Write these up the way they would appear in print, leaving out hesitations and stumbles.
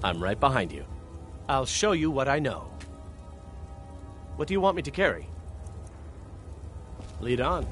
I'm right behind you. I'll show you what I know. What do you want me to carry? Lead on.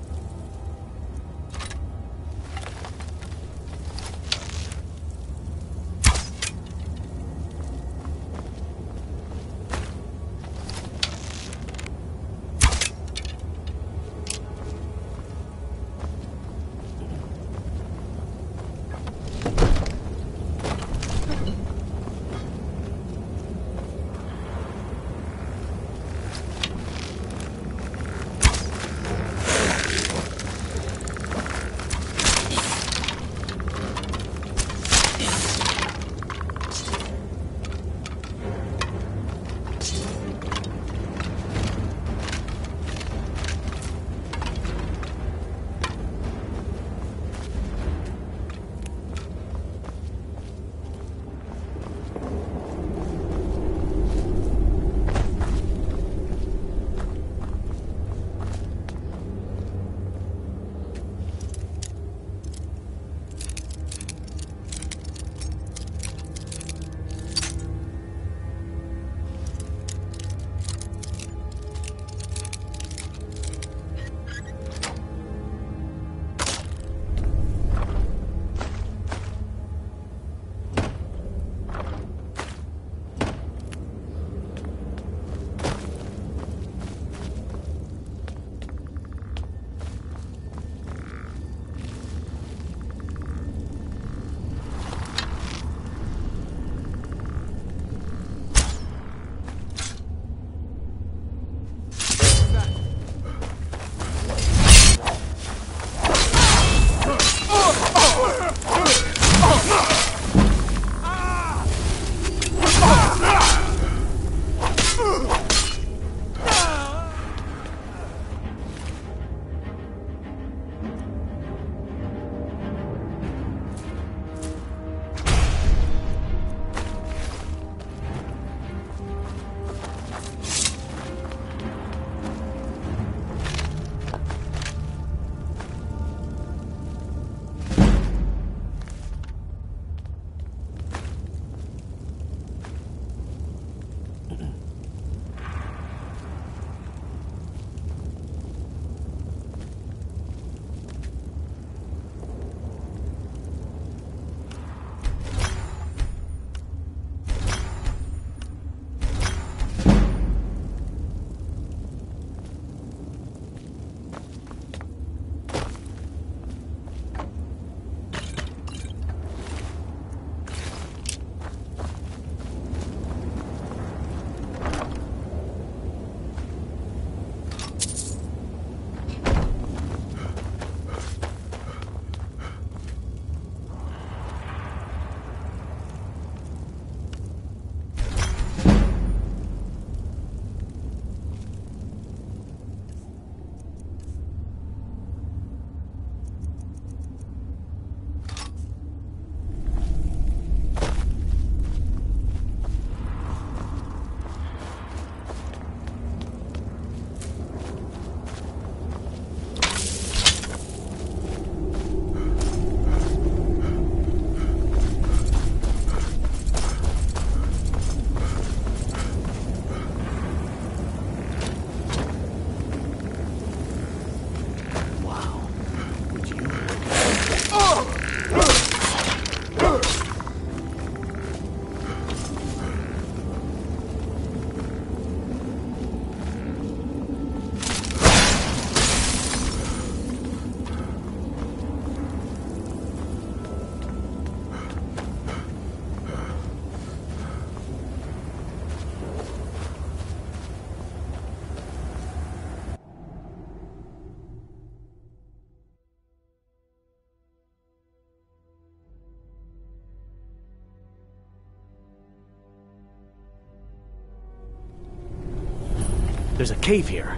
There's a cave here.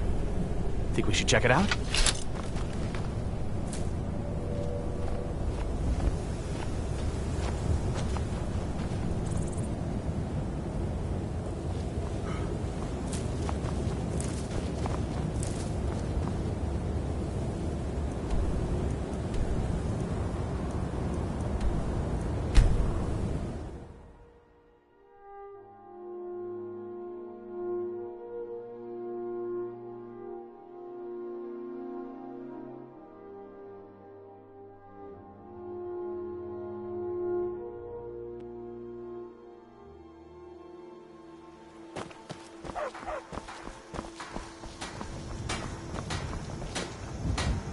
Think we should check it out?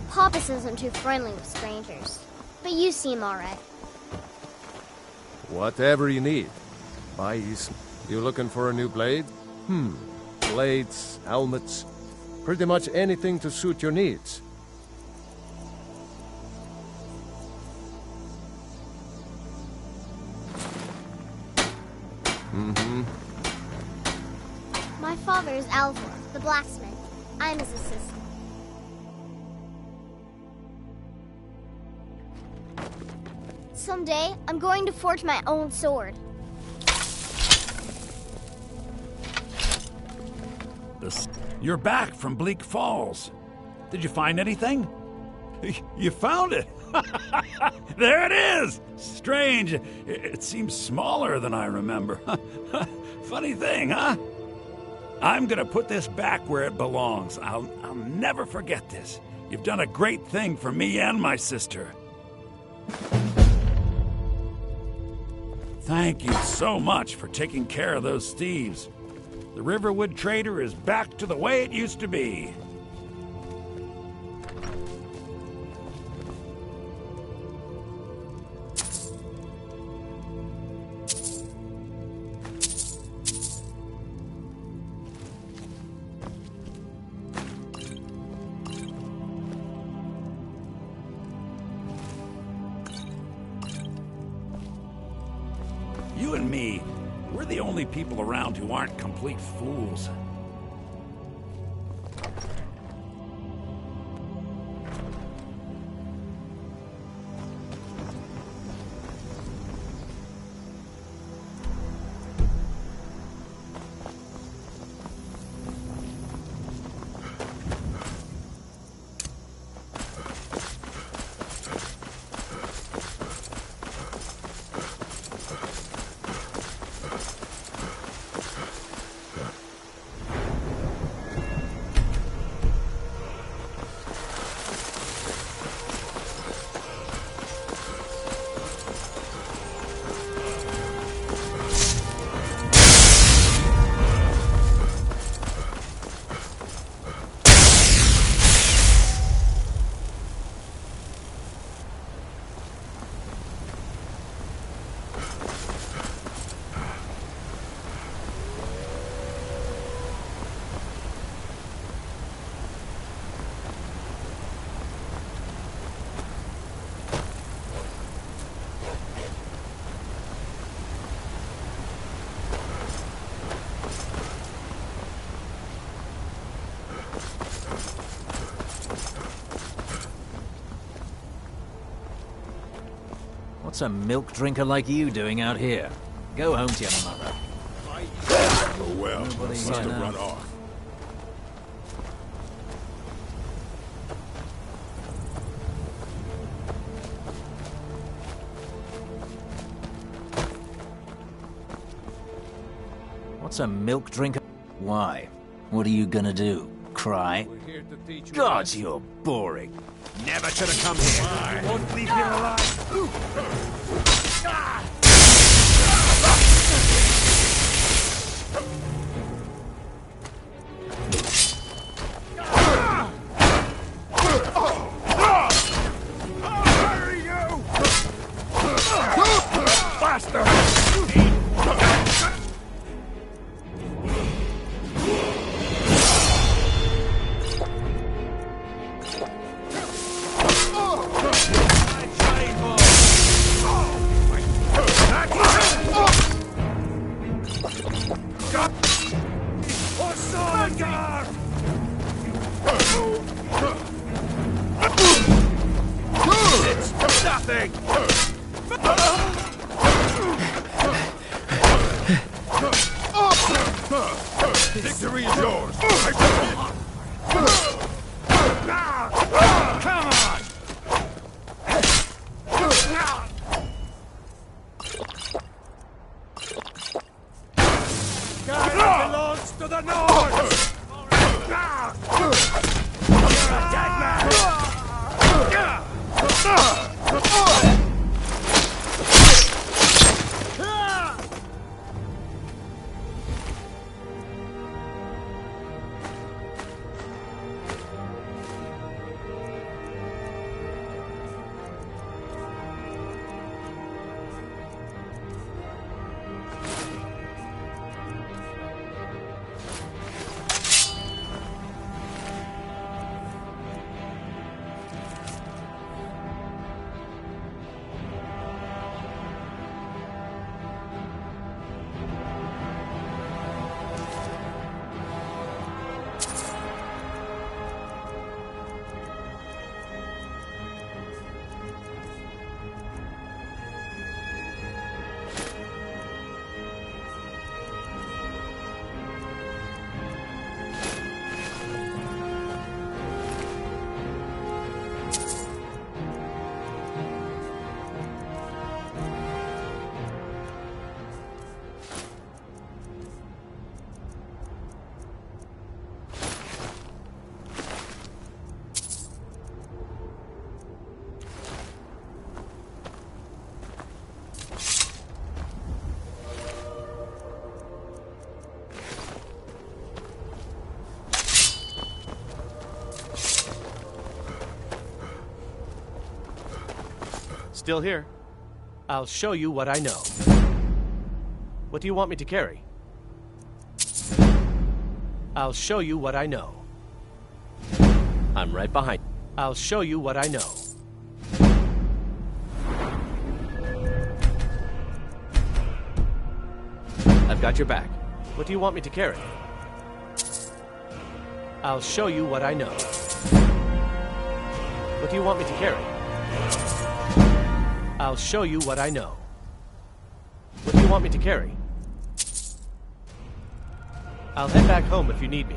Papas isn't too friendly with strangers, but you seem alright. Whatever you need. Buys. You looking for a new blade? Blades, helmets, pretty much anything to suit your needs. My father is Alvor, the blacksmith. I'm his assistant. Someday, I'm going to forge my own sword. You're back from Bleak Falls. Did you find anything? You found it! There it is! Strange. It seems smaller than I remember. Funny thing, huh? I'm gonna put this back where it belongs. I'll never forget this. You've done a great thing for me and my sister. Thank you so much for taking care of those thieves. The Riverwood Trader is back to the way it used to be. You and me, we're the only people around who aren't complete fools. What's a milk drinker like you doing out here? Go home to your mother. Oh well, Nobody must have here now. run off. What's a milk drinker? Why? What are you gonna do? Cry? We're here to teach you. God, you're boring. Never should have come here. You won't leave here alive. Victory is yours. Come on! Skyrim belongs to the North! You're a dead man! Still here. I'll show you what I know. What do you want me to carry? I'll show you what I know. I'm right behind. I'll show you what I know. I've got your back. What do you want me to carry? I'll show you what I know. What do you want me to carry? I'll show you what I know. What do you want me to carry? I'll head back home if you need me.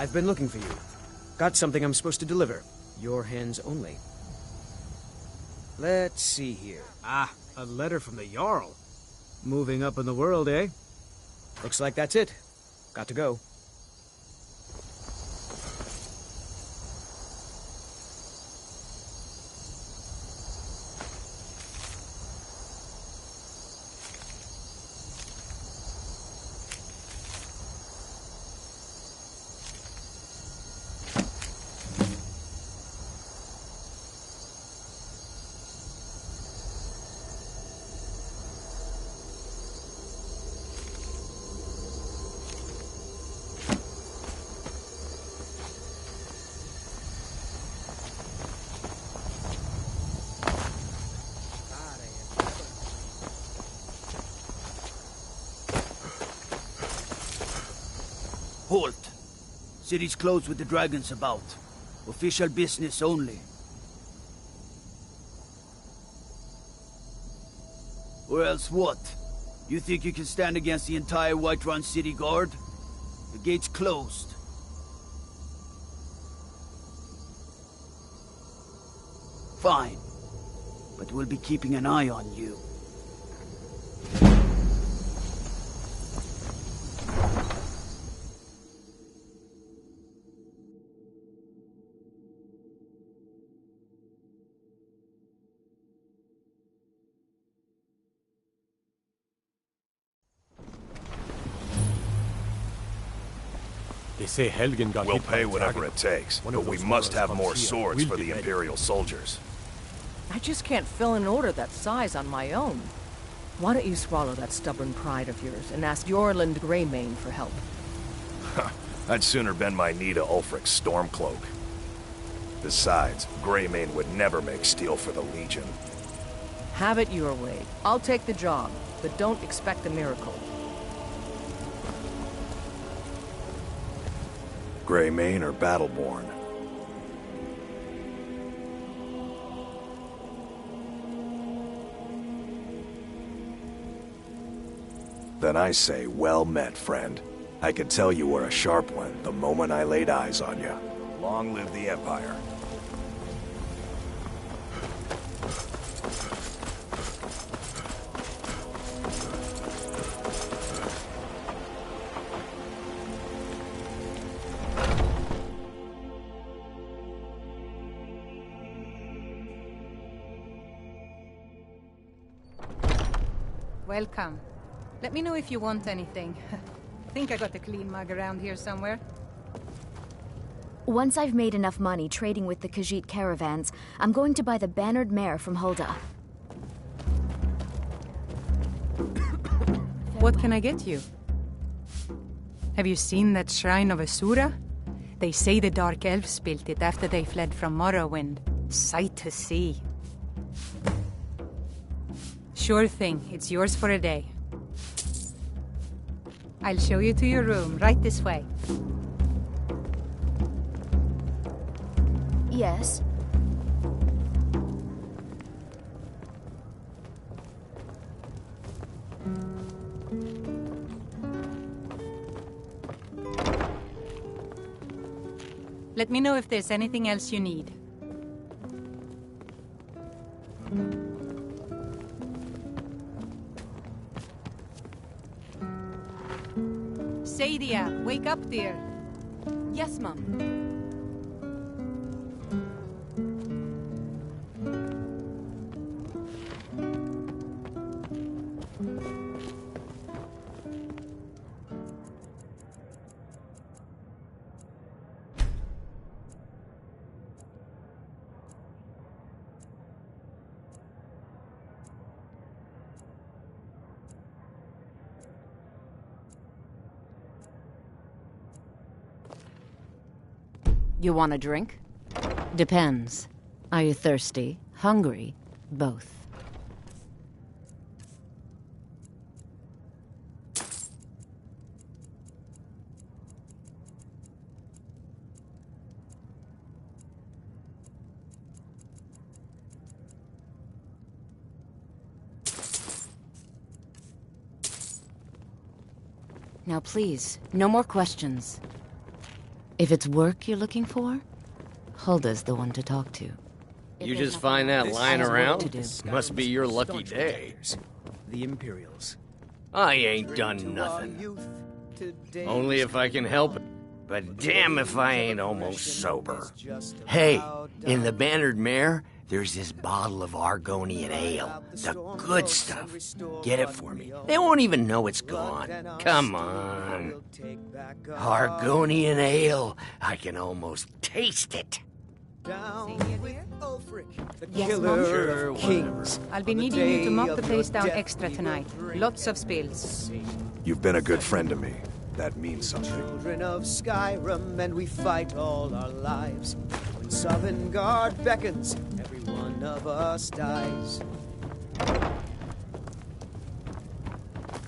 I've been looking for you. Got something I'm supposed to deliver. Your hands only. Let's see here. Ah, a letter from the Jarl. Moving up in the world, eh? Looks like that's it. Got to go. Halt! City's closed with the dragons about. Official business only. Or else what? You think you can stand against the entire Whiterun city guard? The gate's closed. Fine. But we'll be keeping an eye on you. They say Helgen got We'll hit by pay a whatever dragon. it takes, One but of we those must horrors have more comes here. swords We'll for be the ready. Imperial soldiers. I just can't fill an order that size on my own. Why don't you swallow that stubborn pride of yours and ask Yorland Greymane for help? I'd sooner bend my knee to Ulfric's Stormcloak. Besides, Greymane would never make steel for the Legion. Have it your way. I'll take the job, but don't expect a miracle. Greymane or Battleborn? Then I say, well met, friend. I could tell you were a sharp one the moment I laid eyes on you. Long live the Empire. Welcome. Let me know if you want anything. Think I got a clean mug around here somewhere. Once I've made enough money trading with the Khajiit caravans, I'm going to buy the bannered mare from Hulda. What can I get you? Have you seen that shrine of Asura? They say the Dark Elves built it after they fled from Morrowind. Sight to see. Sure thing, it's yours for a day. I'll show you to your room, right this way. Yes? Let me know if there's anything else you need. Sadia, wake up, dear. Yes, Mum. You want a drink? Depends. Are you thirsty? Hungry? Both. Now please, no more questions. If it's work you're looking for, Hulda's the one to talk to. You just find that lying around? Must be your lucky Staunch day. protectors, the Imperials. I ain't done nothing. Only if I can help it. But damn if I ain't almost sober. Hey, in the Bannered Mare, there's this bottle of Argonian ale. The good stuff. Get it for me. They won't even know it's gone. Come on. Argonian ale. I can almost taste it. Yes, Mom. Sure, kings. I'll be needing you to mop the place down extra tonight. Lots of spills. You've been a good friend to me. That means something. Children of Skyrim, and we fight all our lives. When Sovngarde beckons, every one of us dies.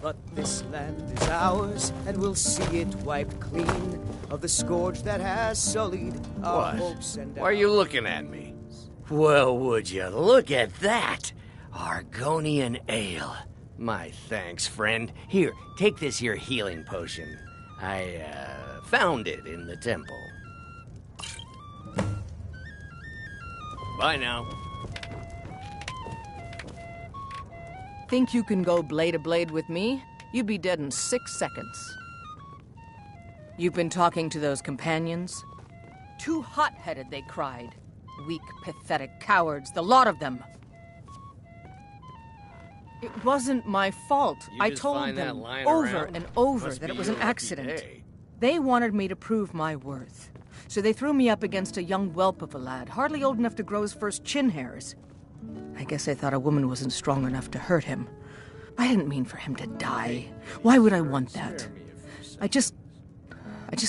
But this land is ours, and we'll see it wiped clean of the scourge that has sullied our hopes and Why are you looking at me? Well, would you look at that? Argonian ale. My thanks, friend. Here, take this here healing potion. I, found it in the temple. Bye now. Think you can go blade to blade with me? You'd be dead in 6 seconds. You've been talking to those companions? Too hot-headed, they cried. Weak, pathetic cowards, the lot of them. It wasn't my fault. I told them over and over that it was an accident. They wanted me to prove my worth. So they threw me up against a young whelp of a lad, hardly old enough to grow his first chin hairs. I guess they thought a woman wasn't strong enough to hurt him. I didn't mean for him to die. Why would I want that? I just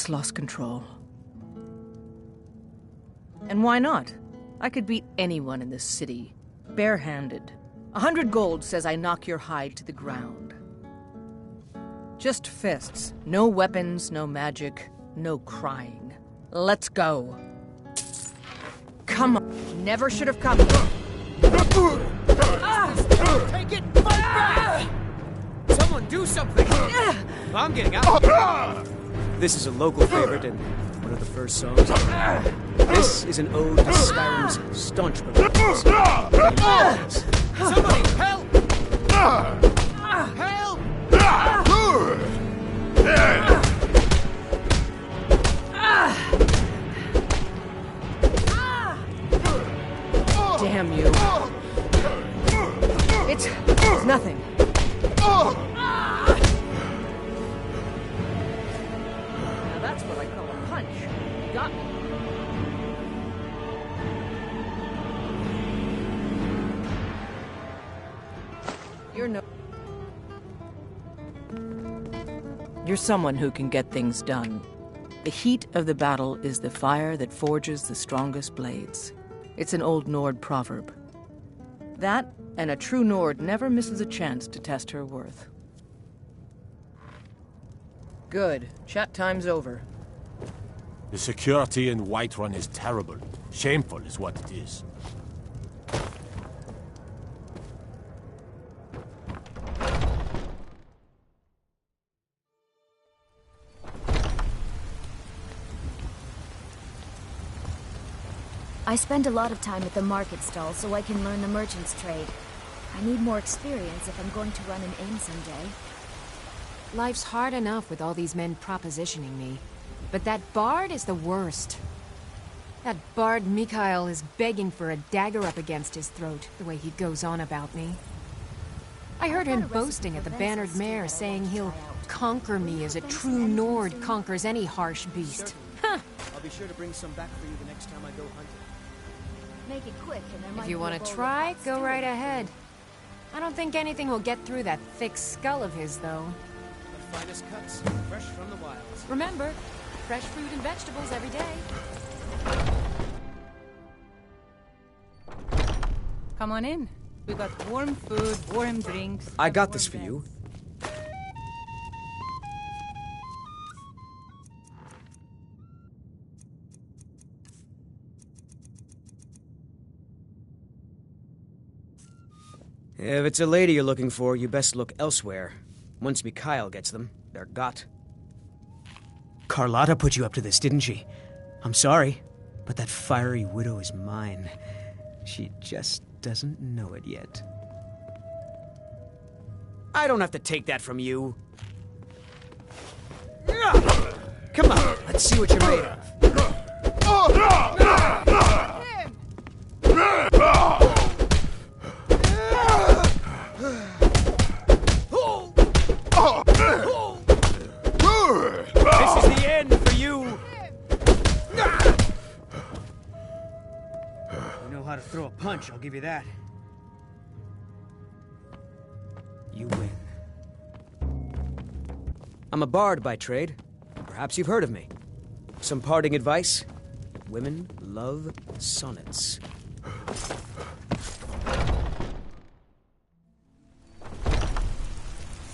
lost control. And why not? I could beat anyone in this city, barehanded. 100 gold says I knock your hide to the ground. Just fists. No weapons, no magic, no crying. Let's go. Come on. Never should have come here. Take it! Fight back! Someone do something! I'm getting out. This is a local favorite and one of the first songs. This is an ode to Skyrim's staunch proponents. Somebody help! Help! Damn you. It's nothing. Now that's what I call a punch. Got me. You're someone who can get things done. The heat of the battle is the fire that forges the strongest blades. It's an old Nord proverb. That, and a true Nord never misses a chance to test her worth. Good. Chat time's over. The security in Whiterun is terrible. Shameful is what it is. I spend a lot of time at the market stall so I can learn the merchant's trade. I need more experience if I'm going to run an inn someday. Life's hard enough with all these men propositioning me. But that bard is the worst. That bard Mikhail is begging for a dagger up against his throat, the way he goes on about me. I heard him boasting at the Bannered Mare, saying he'll conquer me as a true Nord conquers any harsh beast. Huh. I'll be sure to bring some back for you the next time I go hunting. Make it quick and there might If you be want a to bowl try, of hot go stew. right ahead. I don't think anything will get through that thick skull of his, though. The finest cuts, fresh from the wilds. Remember, fresh fruit and vegetables every day. Come on in. We got warm food, warm drinks. I got warm this for beds. you. If it's a lady you're looking for, you best look elsewhere. Once Mikhail gets them, they're got. Carlotta put you up to this, didn't she? I'm sorry, but that fiery widow is mine. She just doesn't know it yet. I don't have to take that from you. Come on, let's see what you're made of. This is the end for you! You know how to throw a punch, I'll give you that. You win. I'm a bard by trade. Perhaps you've heard of me. Some parting advice? Women love sonnets.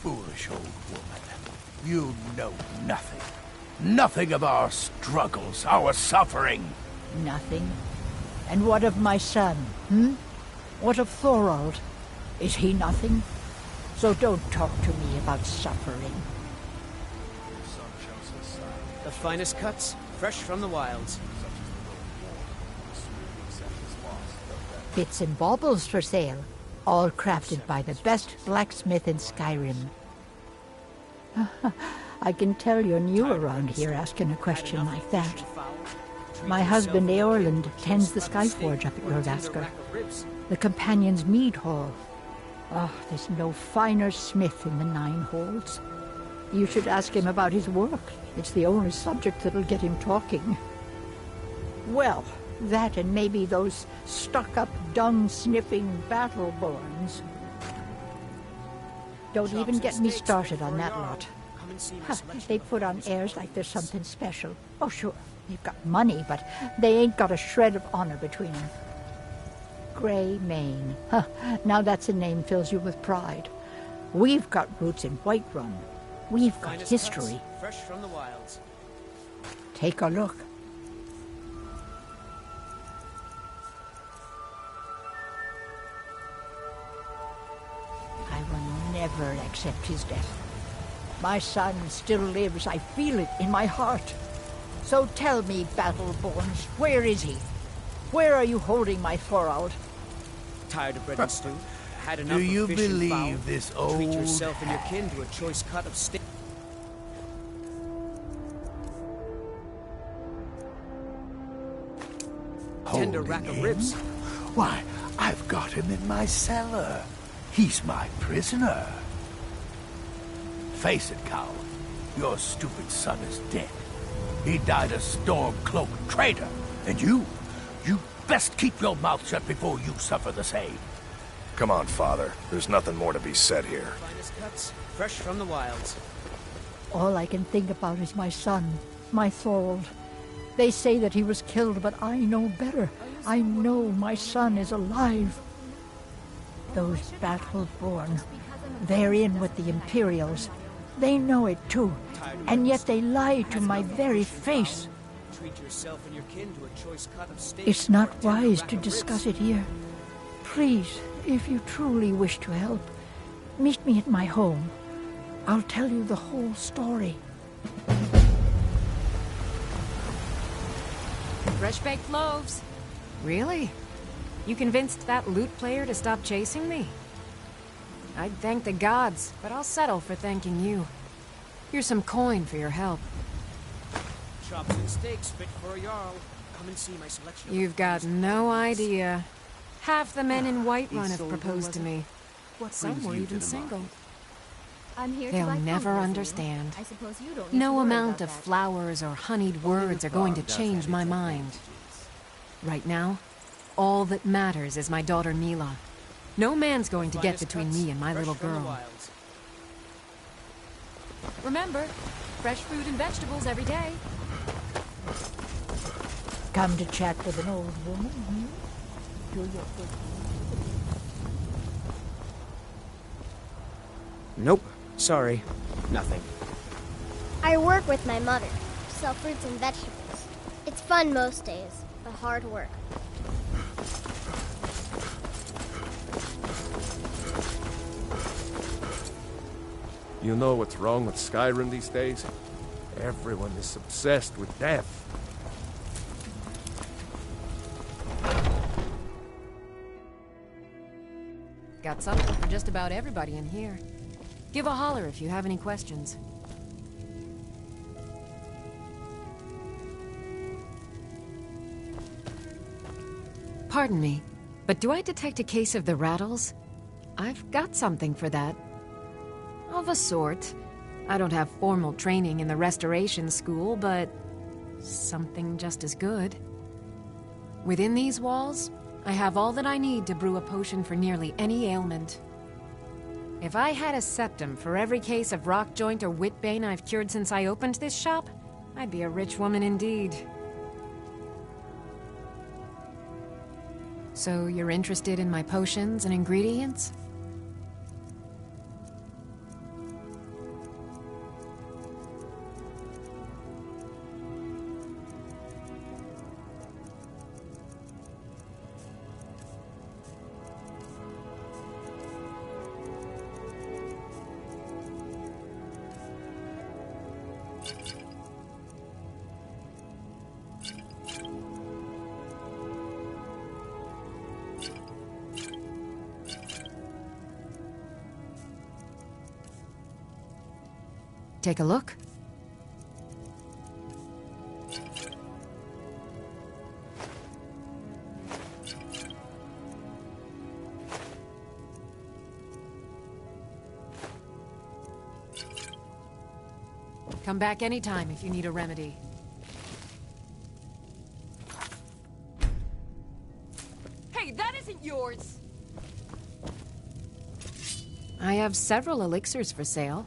Foolish old woman. You know nothing. Nothing of our struggles, our suffering. Nothing? And what of my son, hmm? What of Thorald? Is he nothing? So don't talk to me about suffering. The finest cuts, fresh from the wilds. Bits and baubles for sale, all crafted by the best blacksmith in Skyrim. I can tell you're new around here asking a question like that. My husband Eorland tends the Skyforge up at Jordasker, the Companion's Mead Hall. Oh, there's no finer smith in the Nine Holds. You should ask him about his work. It's the only subject that'll get him talking. Well, that and maybe those stuck-up, dung-sniffing battle-borns. Don't even get me started on that lot. They put on airs like there's something special. Oh, sure, they've got money, but they ain't got a shred of honor between them. Grey Mane. Huh, now that's a name fills you with pride. We've got roots in Whiterun. We've got history. Fresh from the wilds. Take a look. I will never accept his death. My son still lives. I feel it in my heart. So tell me, Battleborns, where is he? Where are you holding my Thorald? Tired of bread and stew? Had enough Do you of fish and believe fowl? this old Treat yourself and your kin to a choice cut of steak. Tender rack of ribs. Why, I've got him in my cellar. He's my prisoner. Face it, coward. Your stupid son is dead. He died a storm-cloaked traitor. And you best keep your mouth shut before you suffer the same. Come on, Father. There's nothing more to be said here. Finest cuts, fresh from the wilds. All I can think about is my son, my Thorald. They say that he was killed, but I know better. I know my son is alive. Those Battleborn, they're in with the Imperials. They know it too, and yet they lie to my very face. Treat yourself and your kin to a choice cut of steak. It's not wise to discuss it here. Please, if you truly wish to help, meet me at my home. I'll tell you the whole story. Fresh-baked loaves. Really? You convinced that loot player to stop chasing me? I'd thank the gods, but I'll settle for thanking you. Here's some coin for your help. Chops and steaks fit for a jarl. Come and see my selection. You've got no idea. Half the men in Whiterun have proposed to me. Some were even single. I'm here They'll to buy never compost. understand. I suppose you don't need to No worry amount about of that. flowers or honeyed words are going to change my mind. Right now, all that matters is my daughter Mila. No man's going to get between me and my little girl. Remember, fresh fruit and vegetables every day. Come to chat with an old woman, Do your good. Nope. Sorry. Nothing. I work with my mother. Sell fruits and vegetables. It's fun most days, but hard work. You know what's wrong with Skyrim these days? Everyone is obsessed with death. Got something for just about everybody in here. Give a holler if you have any questions. Pardon me, but do I detect a case of the rattles? I've got something for that. Of a sort. I don't have formal training in the restoration school, but something just as good. Within these walls, I have all that I need to brew a potion for nearly any ailment. If I had a septum for every case of rock joint or whitbane I've cured since I opened this shop, I'd be a rich woman indeed. So you're interested in my potions and ingredients? Take a look. Come back anytime if you need a remedy. Hey, that isn't yours! I have several elixirs for sale.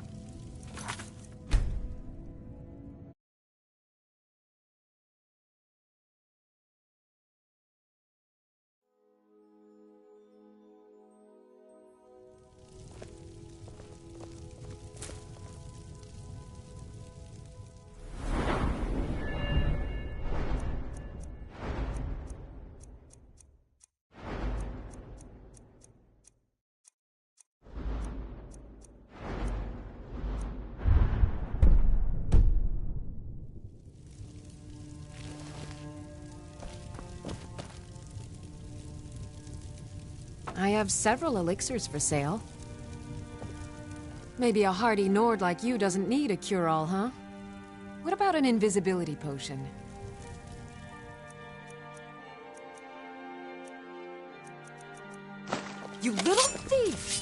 I have several elixirs for sale. Maybe a hardy Nord like you doesn't need a cure-all, huh? What about an invisibility potion? You little thief!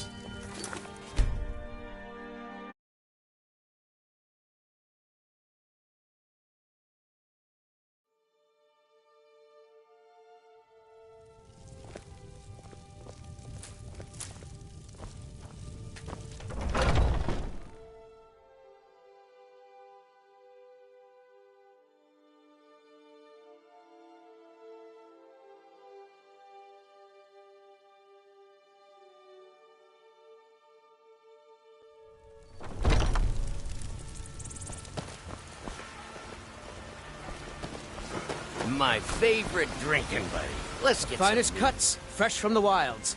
My favorite drinking buddy. Let's get Finest some cuts, fresh from the wilds.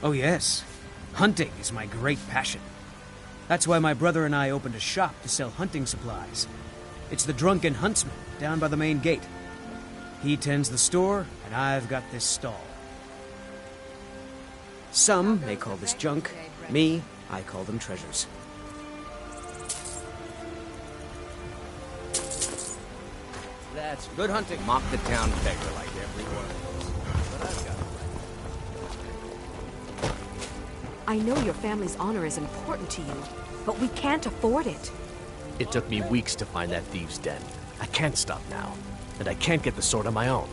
Oh yes, hunting is my great passion. That's why my brother and I opened a shop to sell hunting supplies. It's the Drunken Huntsman, down by the main gate. He tends the store, and I've got this stall. Some may call this junk. Me, I call them treasures. That's good hunting. Mock the town beggar like everyone else. But I've got I know your family's honor is important to you, but we can't afford it. It took me weeks to find that thieves' den. I can't stop now, and I can't get the sword on my own.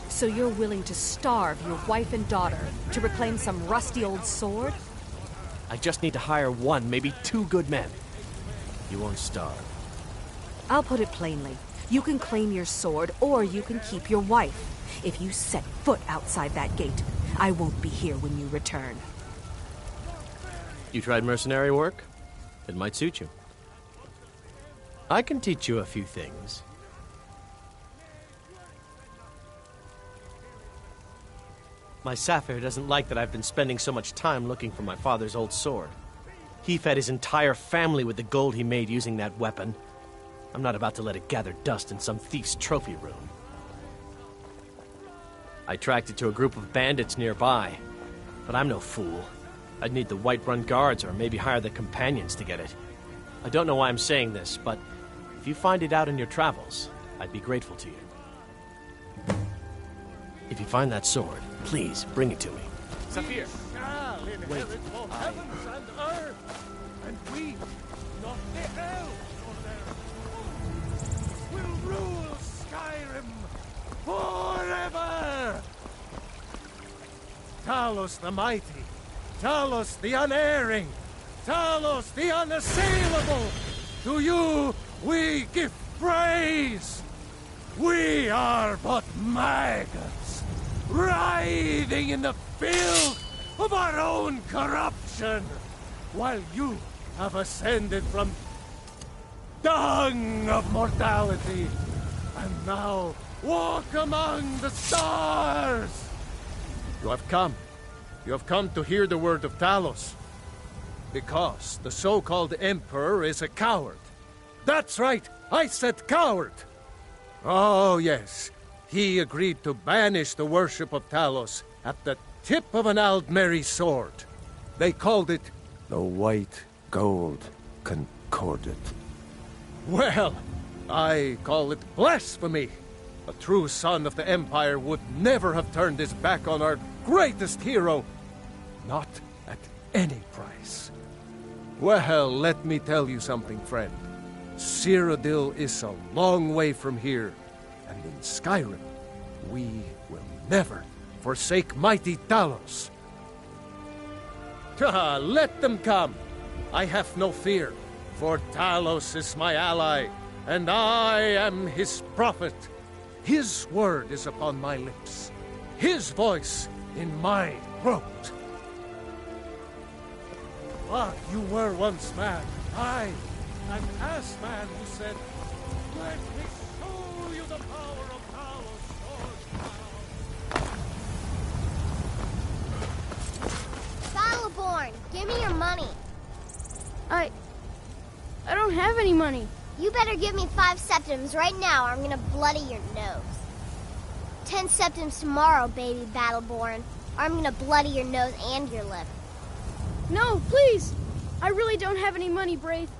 So you're willing to starve your wife and daughter to reclaim some rusty old sword? I just need to hire one, maybe two good men. You won't starve. I'll put it plainly. You can claim your sword, or you can keep your wife. If you set foot outside that gate, I won't be here when you return. You tried mercenary work? It might suit you. I can teach you a few things. My Sapphire doesn't like that I've been spending so much time looking for my father's old sword. He fed his entire family with the gold he made using that weapon. I'm not about to let it gather dust in some thief's trophy room. I tracked it to a group of bandits nearby, but I'm no fool. I'd need the Whiterun guards or maybe hire the companions to get it. I don't know why I'm saying this, but if you find it out in your travels, I'd be grateful to you. If you find that sword, please bring it to me. Saphir! Wait, heavens and earth, and we, not the hell, will rule Skyrim forever! Talos the mighty, Talos the unerring, Talos the unassailable, to you we give praise! We are but maggots, writhing in the filth of our own corruption, while you have ascended from dung of mortality, and now walk among the stars! You have come. You have come to hear the word of Talos. Because the so-called Emperor is a coward. That's right, I said coward! Oh, yes. He agreed to banish the worship of Talos at the tip of an Aldmeri sword. They called it the White Gold Concordat. Well, I call it blasphemy. A true son of the Empire would never have turned his back on our greatest hero. Not at any price. Well, let me tell you something, friend. Cyrodiil is a long way from here, and in Skyrim, we will never forsake mighty Talos. Let them come. I have no fear, for Talos is my ally, and I am his prophet. His word is upon my lips, his voice in my throat. But you were once man. I am as man who said, "Let me show you the power of Talos." Battleborn, give me your money. I don't have any money. You better give me 5 septims right now or I'm gonna bloody your nose. 10 septims tomorrow, baby Battleborn, or I'm gonna bloody your nose and your lip. No, please! I really don't have any money, Braith.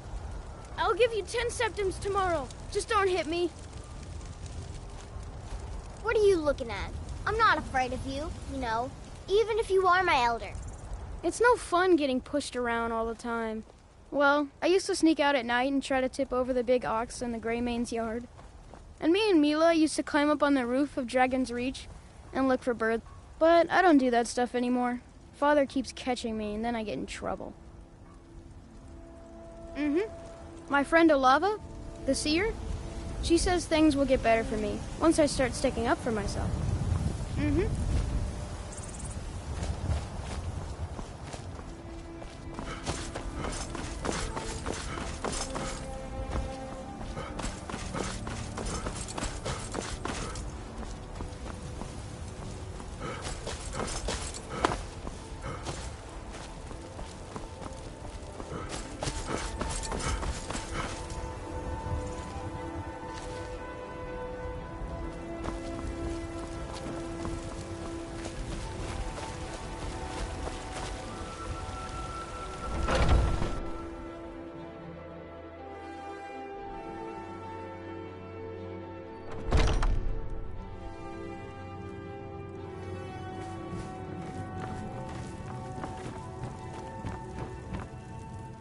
I'll give you 10 septims tomorrow. Just don't hit me. What are you looking at? I'm not afraid of you, you know, even if you are my elder. It's no fun getting pushed around all the time. Well, I used to sneak out at night and try to tip over the big ox in the Greymane's yard. And me and Mila used to climb up on the roof of Dragon's Reach and look for birds. But I don't do that stuff anymore. Father keeps catching me and then I get in trouble. My friend Olava, the seer, she says things will get better for me once I start sticking up for myself.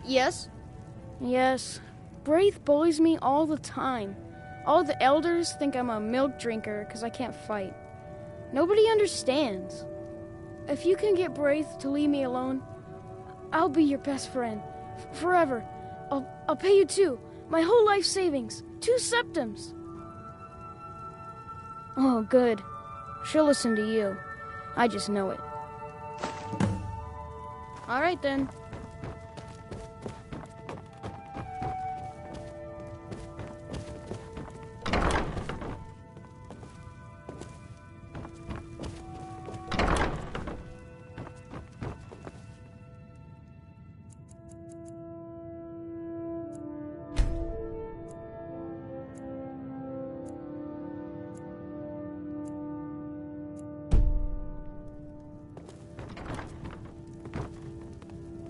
Yes? Yes. Braith bullies me all the time. All the elders think I'm a milk drinker because I can't fight. Nobody understands. If you can get Braith to leave me alone, I'll be your best friend. Forever. I'll pay you 2. My whole life savings. 2 septims. Oh, good. She'll listen to you. I just know it. All right, then.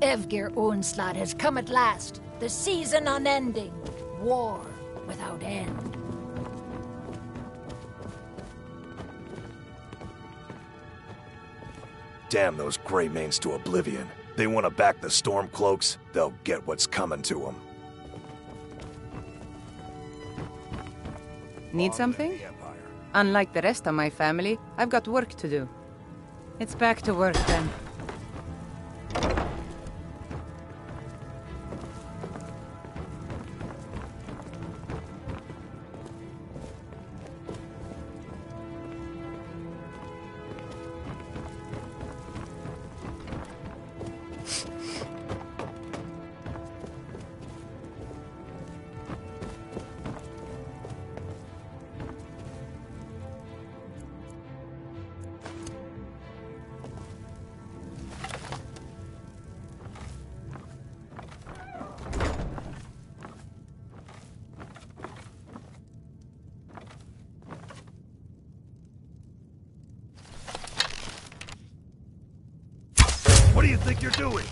Evgir Onslaught has come at last. The season unending. War without end. Damn those Greymanes to oblivion. They want to back the Stormcloaks, they'll get what's coming to them. Need something? Unlike the rest of my family, I've got work to do. It's back to work then. What do you think you're doing?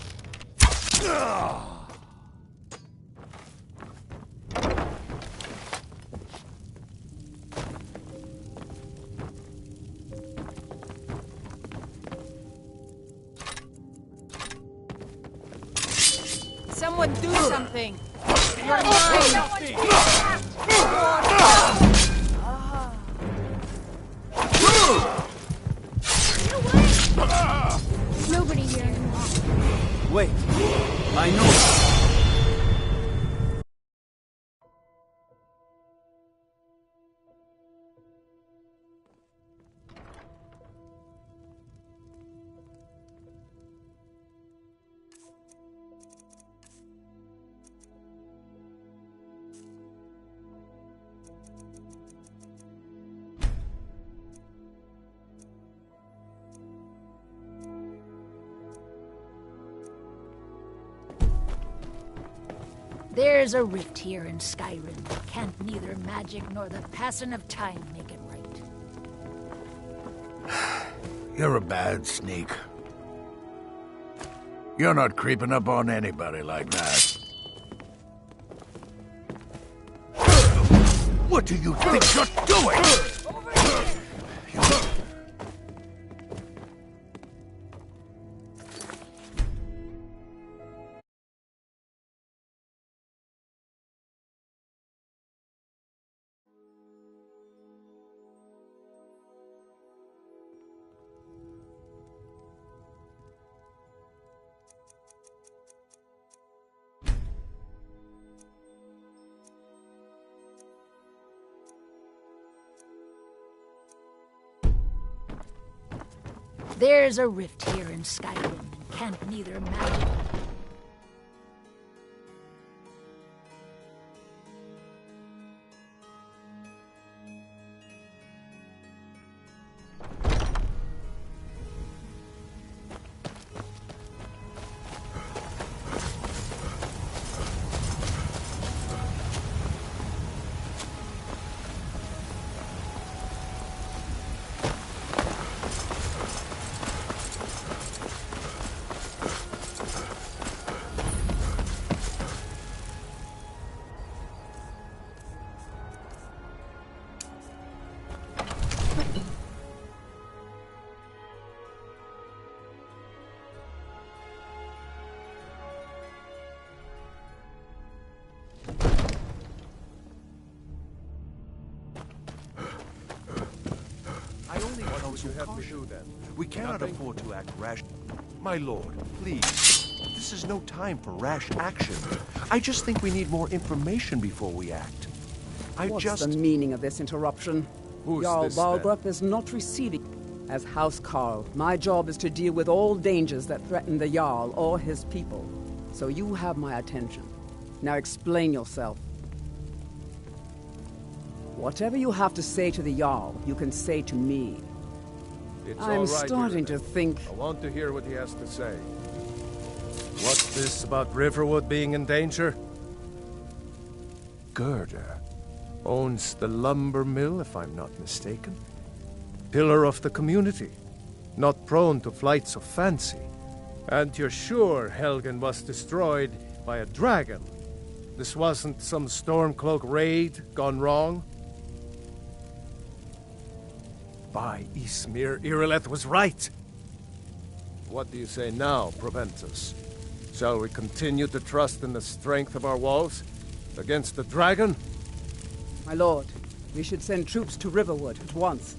Someone do something! Nobody here anymore. Wait, I know. There's a rift here in Skyrim. Can't neither magic nor the passing of time make it right. You're a bad sneak. You're not creeping up on anybody like that. What do you think you're doing? There's a rift here in Skyrim. Can't neither magic. You have me do that. We cannot afford to act rash. My lord, please. This is no time for rash action. I just think we need more information before we act. What's the meaning of this interruption? Who's Jarl this, then? Balgrup is not receiving. As House Carl, my job is to deal with all dangers that threaten the Jarl or his people. So you have my attention. Now explain yourself. Whatever you have to say to the Jarl, you can say to me. It's I'm all right, starting Ireland. to think... I want to hear what he has to say. What's this about Riverwood being in danger? Gerda owns the lumber mill, if I'm not mistaken. Pillar of the community, not prone to flights of fancy. And you're sure Helgen was destroyed by a dragon? This wasn't some Stormcloak raid gone wrong? By Ysmir, Irileth was right. What do you say now, Proventus? Shall we continue to trust in the strength of our walls against the dragon? My lord, we should send troops to Riverwood at once.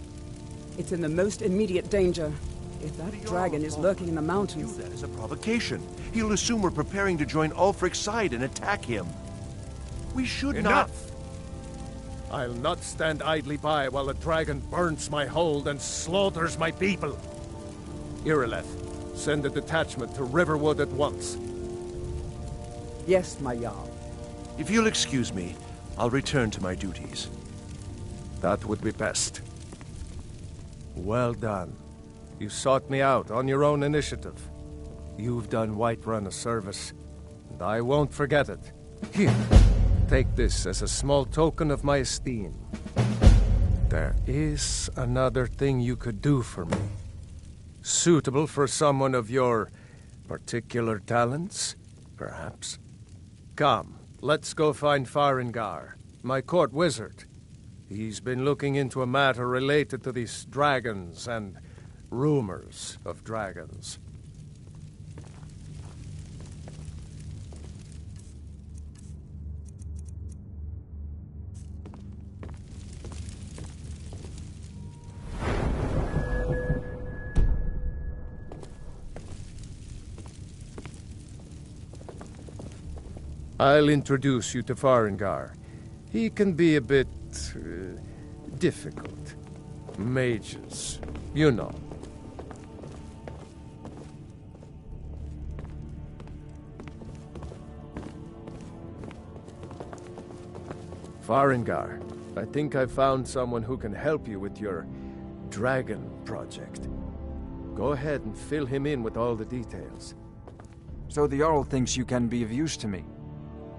It's in the most immediate danger. If that dragon is lurking in the mountains... That is a provocation. He'll assume we're preparing to join Ulfric's side and attack him. We should Enough! not... I'll not stand idly by while the dragon burns my hold and slaughters my people. Irileth, send a detachment to Riverwood at once. Yes, my Jarl. If you'll excuse me, I'll return to my duties. That would be best. Well done. You sought me out on your own initiative. You've done Whiterun a service, and I won't forget it. Here, take this as a small token of my esteem. There is another thing you could do for me. Suitable for someone of your particular talents, perhaps. Come, let's go find Farengar, my court wizard. He's been looking into a matter related to these dragons and rumors of dragons. I'll introduce you to Farengar. He can be a bit... difficult. Mages, you know. Farengar, I think I found someone who can help you with your dragon project. Go ahead and fill him in with all the details. So the Jarl thinks you can be of use to me.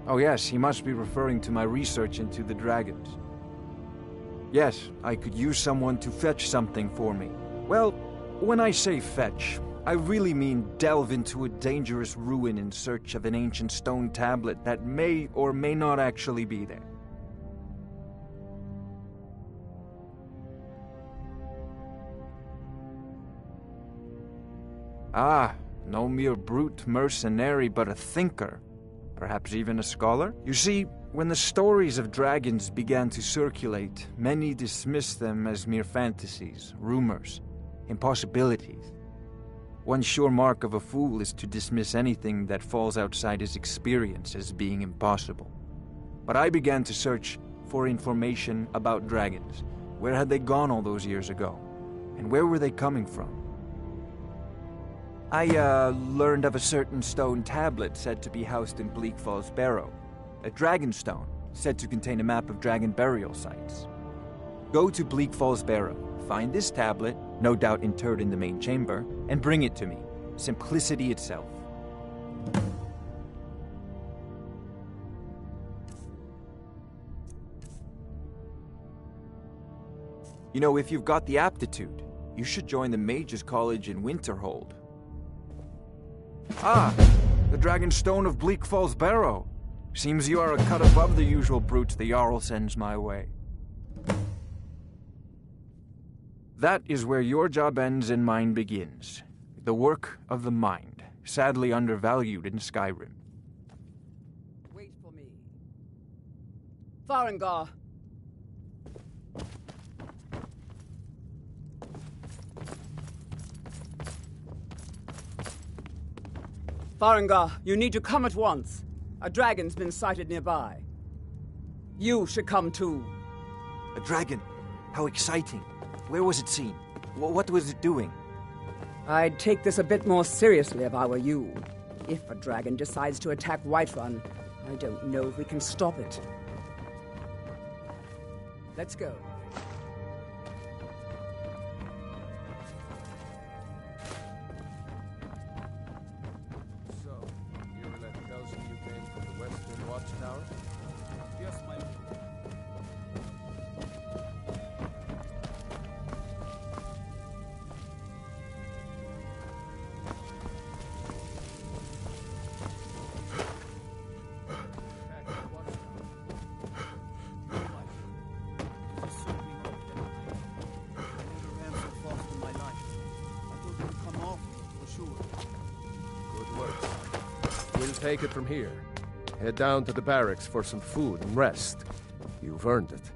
Oh yes, he must be referring to my research into the dragons. Yes, I could use someone to fetch something for me. Well, when I say fetch, I really mean delve into a dangerous ruin in search of an ancient stone tablet that may or may not actually be there. Ah, no mere brute mercenary, but a thinker. Perhaps even a scholar? You see, when the stories of dragons began to circulate, many dismissed them as mere fantasies, rumors, impossibilities. One sure mark of a fool is to dismiss anything that falls outside his experience as being impossible. But I began to search for information about dragons. Where had they gone all those years ago? And where were they coming from? I learned of a certain stone tablet said to be housed in Bleak Falls Barrow. A dragon stone, said to contain a map of dragon burial sites. Go to Bleak Falls Barrow, find this tablet, no doubt interred in the main chamber, and bring it to me. Simplicity itself. You know, if you've got the aptitude, you should join the Mages College in Winterhold. Ah, the Dragon Stone of Bleak Falls Barrow. Seems you are a cut above the usual brutes the Jarl sends my way. That is where your job ends and mine begins. The work of the mind, sadly undervalued in Skyrim. Wait for me. Farengar! Farengar, you need to come at once. A dragon's been sighted nearby. You should come too. A dragon? How exciting. Where was it seen? What was it doing? I'd take this a bit more seriously if I were you. If a dragon decides to attack Whiterun, I don't know if we can stop it. Let's go. Yes, my lord. Good work. We'll take it from here. Head down to the barracks for some food and rest. You've earned it.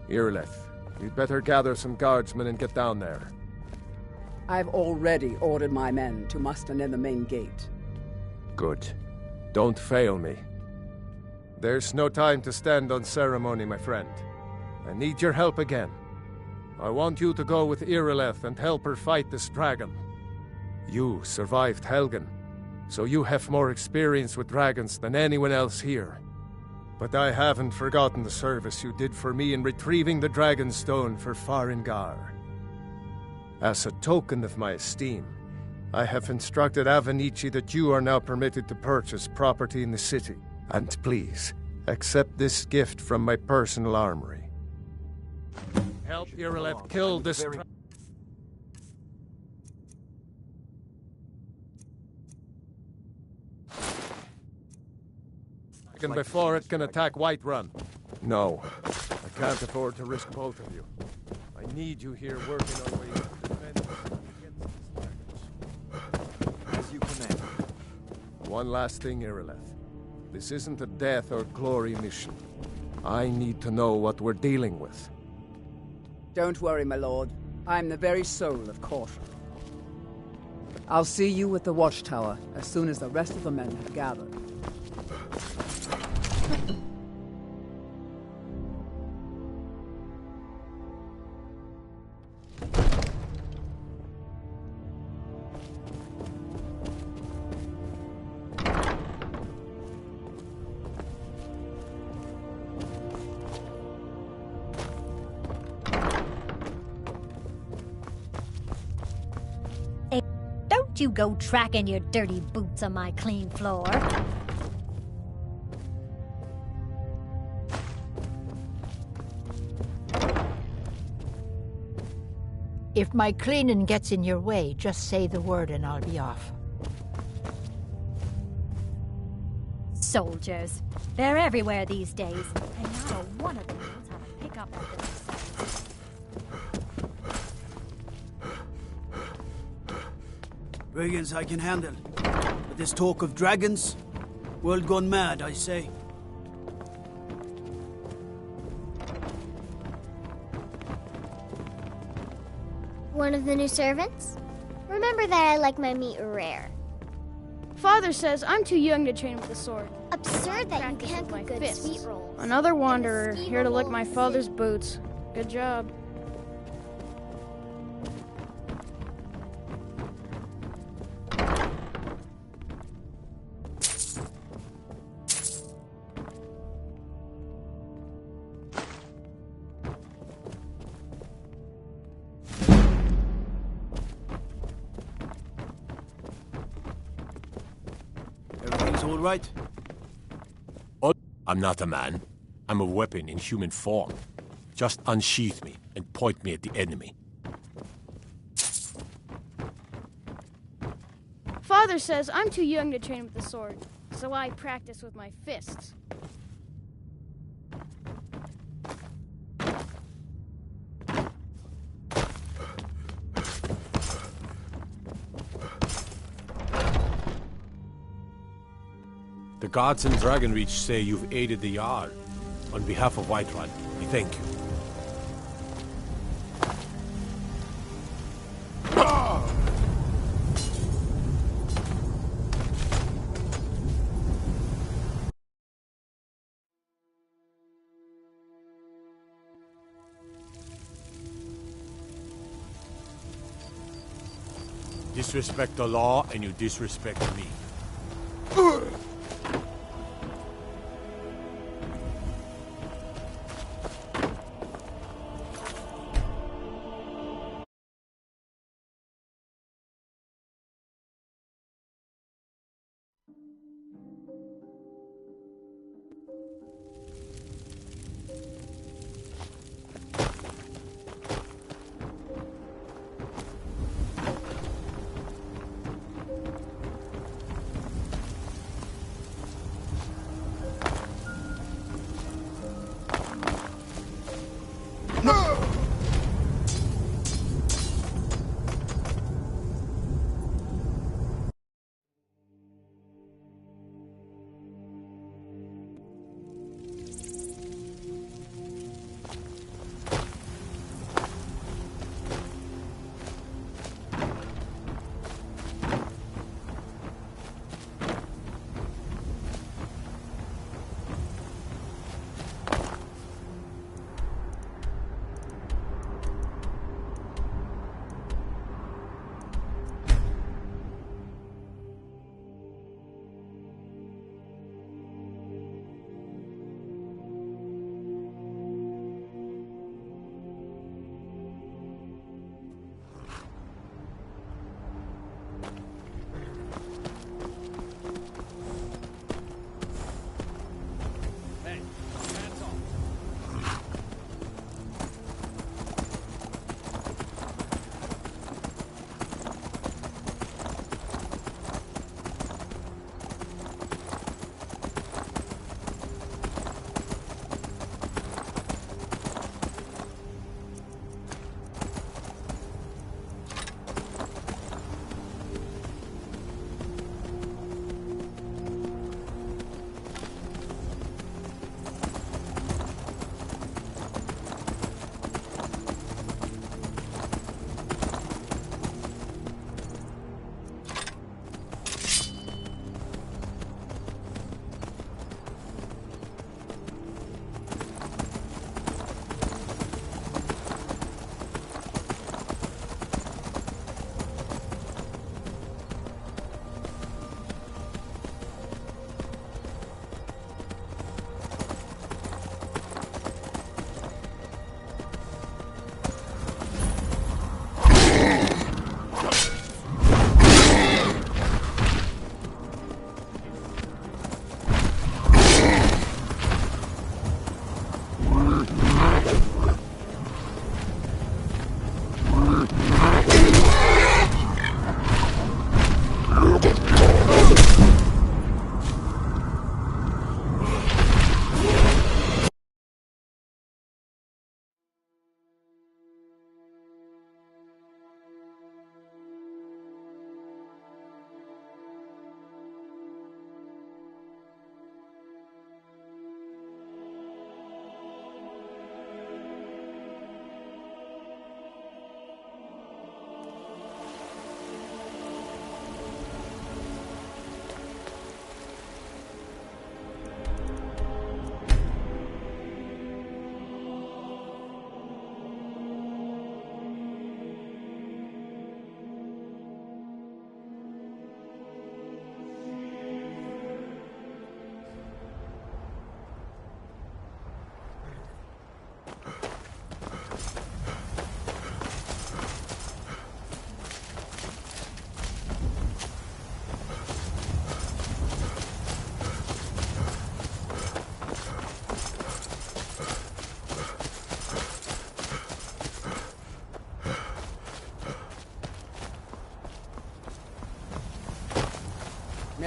Irileth, you'd better gather some guardsmen and get down there. I've already ordered my men to muster near the main gate. Good. Don't fail me. There's no time to stand on ceremony, my friend. I need your help again. I want you to go with Irileth and help her fight this dragon. You survived Helgen, so you have more experience with dragons than anyone else here. But I haven't forgotten the service you did for me in retrieving the Dragon Stone for Farengar. As a token of my esteem, I have instructed Avenici that you are now permitted to purchase property in the city. And please, accept this gift from my personal armory. Help Irileth kill this... before it can attack Whiterun. No, I can't afford to risk both of you. I need you here working on ways to defend us against these dragons. As you command. One last thing, Irileth. This isn't a death or glory mission. I need to know what we're dealing with. Don't worry, my lord. I'm the very soul of caution. I'll see you at the watchtower as soon as the rest of the men have gathered. You go tracking your dirty boots on my clean floor. If my cleaning gets in your way, just say the word and I'll be off. Soldiers. They're everywhere these days, and not a one of them knows how to pick up after themselves. Brigands I can handle. But this talk of dragons? World gone mad, I say. One of the new servants? Remember that I like my meat rare. Father says I'm too young to train with the sword. Absurd that you Practice can't with my cook good fists. sweet rolls. Another wanderer, here to lick my father's boots. Good job. Everything's all right? I'm not a man. I'm a weapon in human form. Just unsheath me and point me at the enemy. Father says I'm too young to train with the sword, so I practice with my fists. The gods in Dragonreach say you've aided the Jarl. On behalf of Whiterun, we thank you. Disrespect the law and you disrespect me.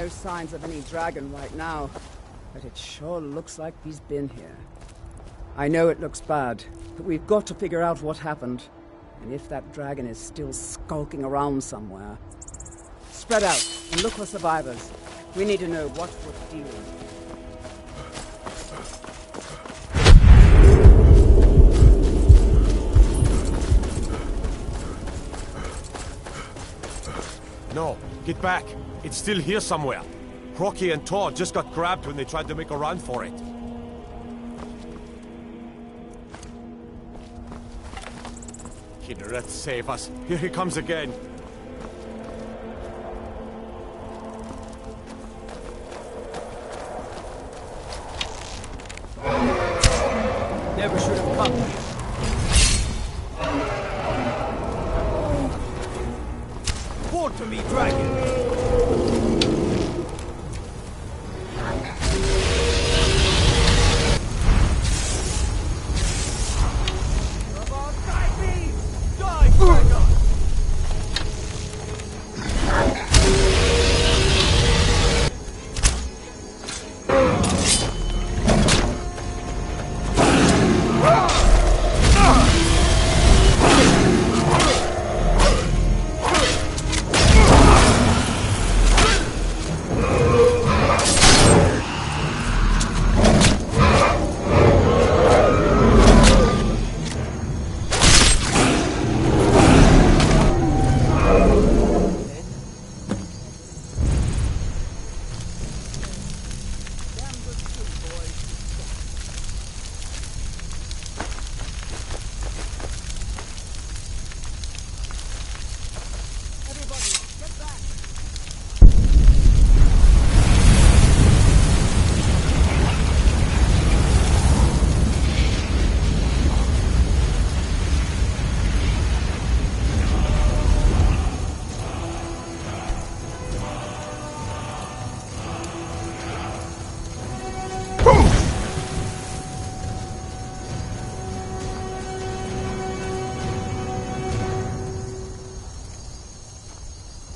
no signs of any dragon right now, but it sure looks like he's been here. I know it looks bad, but we've got to figure out what happened. And if that dragon is still skulking around somewhere. Spread out and look for survivors. We need to know what we're dealing with. No, get back. It's still here somewhere. Crocky and Tor just got grabbed when they tried to make a run for it. Kinneret, save us. Here he comes again. Never should have come here. Report to me, dragon!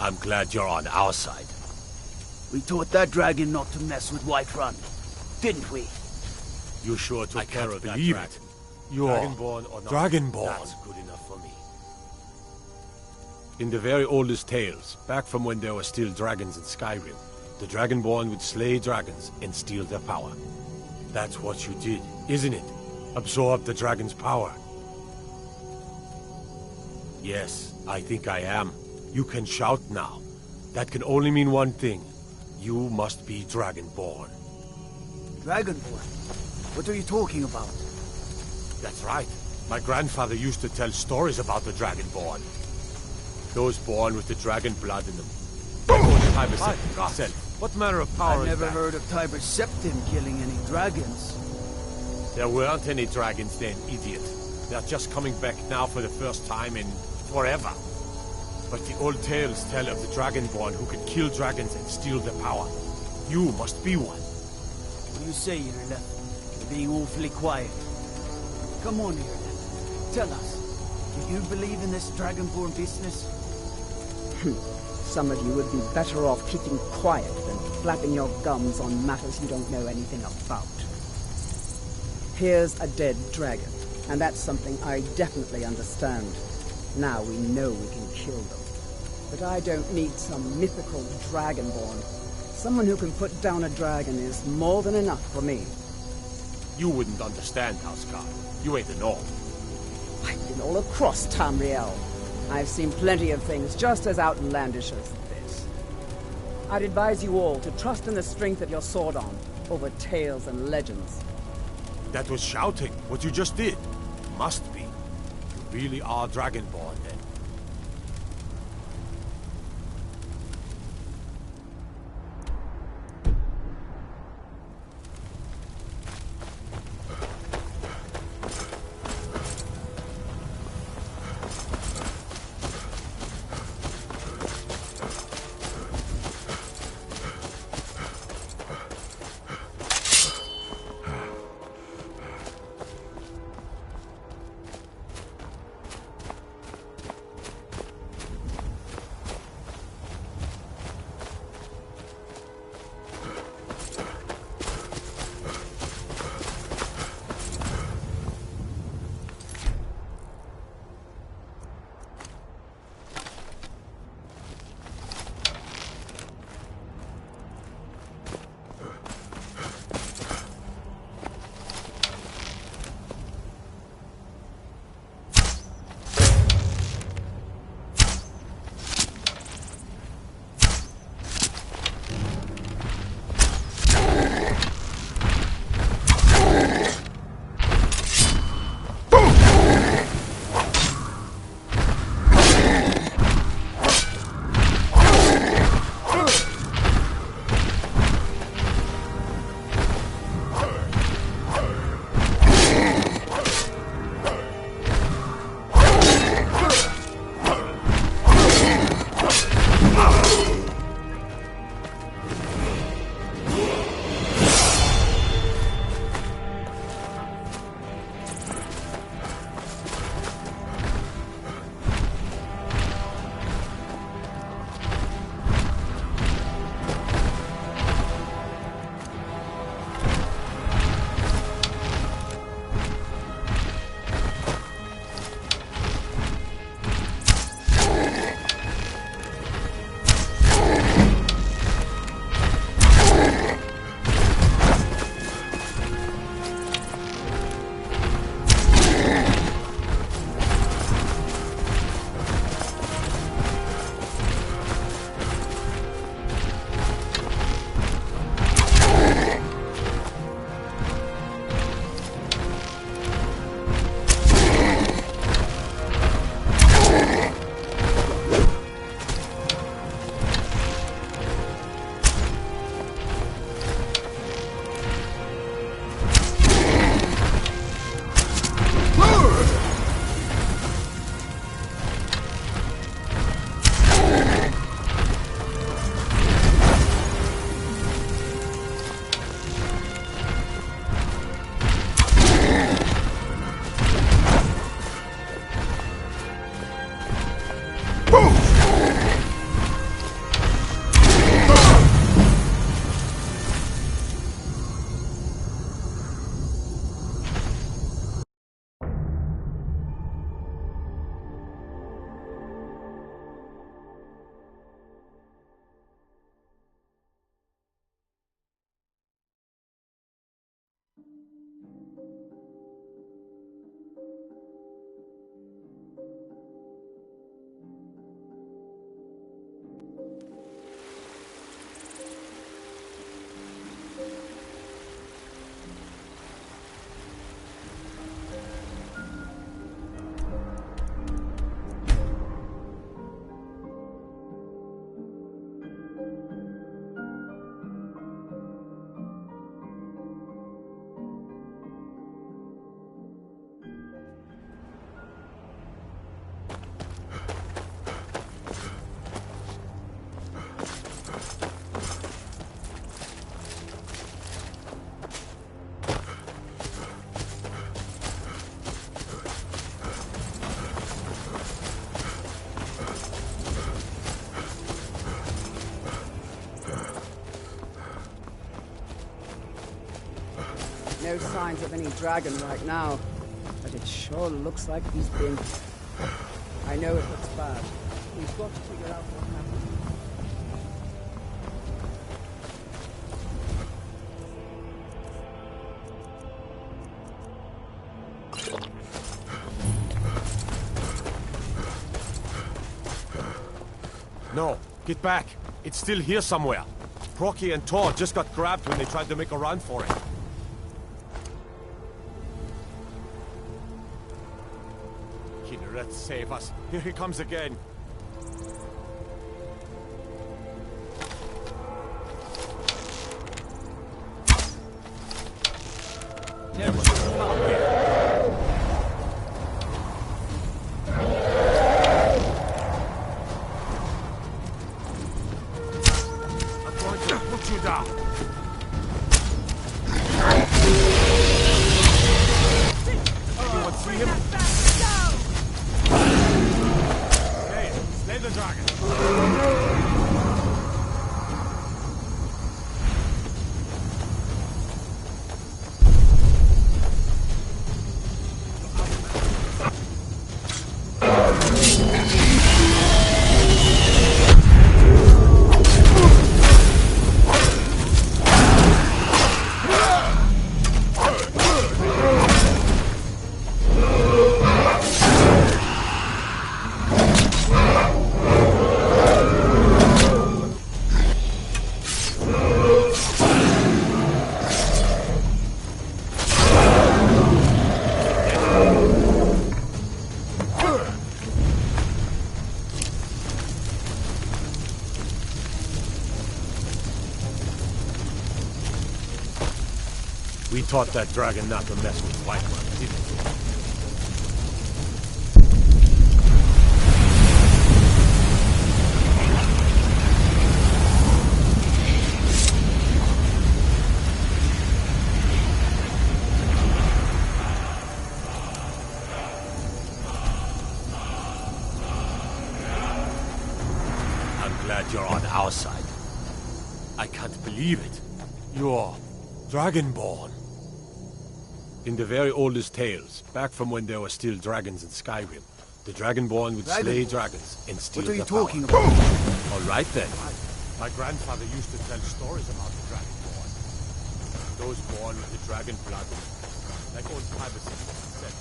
I'm glad you're on our side. We taught that dragon not to mess with Whiterun, didn't we? You sure took care of that believe dragon. it. You're Dragonborn or not, Dragonborn. that's good enough for me. In the very oldest tales, back from when there were still dragons in Skyrim, the Dragonborn would slay dragons and steal their power. That's what you did, isn't it? Absorb the dragon's power. Yes, I think I am. You can shout now. That can only mean one thing. You must be Dragonborn. Dragonborn? What are you talking about? That's right. My grandfather used to tell stories about the Dragonborn. Those born with the dragon blood in them. Tiber Septim himself. What manner of power I've is never that? heard of Tiber Septim killing any dragons. There weren't any dragons then, idiot. They're just coming back now for the first time in forever. But the old tales tell of the Dragonborn who can kill dragons and steal their power. You must be one. What do you say, Irla? You're being awfully quiet. Come on, Irla. Tell us. Do you believe in this Dragonborn business? Some of you would be better off keeping quiet than flapping your gums on matters you don't know anything about. Here's a dead dragon, and that's something I definitely understand. Now we know we can kill them. But I don't need some mythical dragonborn. Someone who can put down a dragon is more than enough for me. You wouldn't understand, Houseguard. You ain't the norm. I've been all across Tamriel. I've seen plenty of things just as outlandish as this. I'd advise you all to trust in the strength of your sword arm over tales and legends. That was shouting, what you just did. Must be. You really are Dragonborn, then. No signs of any dragon right now, but it sure looks like he's been here. I know it looks bad. We've got to figure out what happened. No, get back. It's still here somewhere. Procky and Tor just got grabbed when they tried to make a run for it. Kinneret, save us. Here he comes again. We taught that dragon not to mess with White Run, didn't we? I'm glad you're on our side. I can't believe it. You're Dragonborn. In the very oldest tales, back from when there were still dragons in Skyrim, the Dragonborn would slay dragons and steal What are you their power. talking about? All right then. My grandfather used to tell stories about the Dragonborn. Those born with the dragon blood, like old privacy said.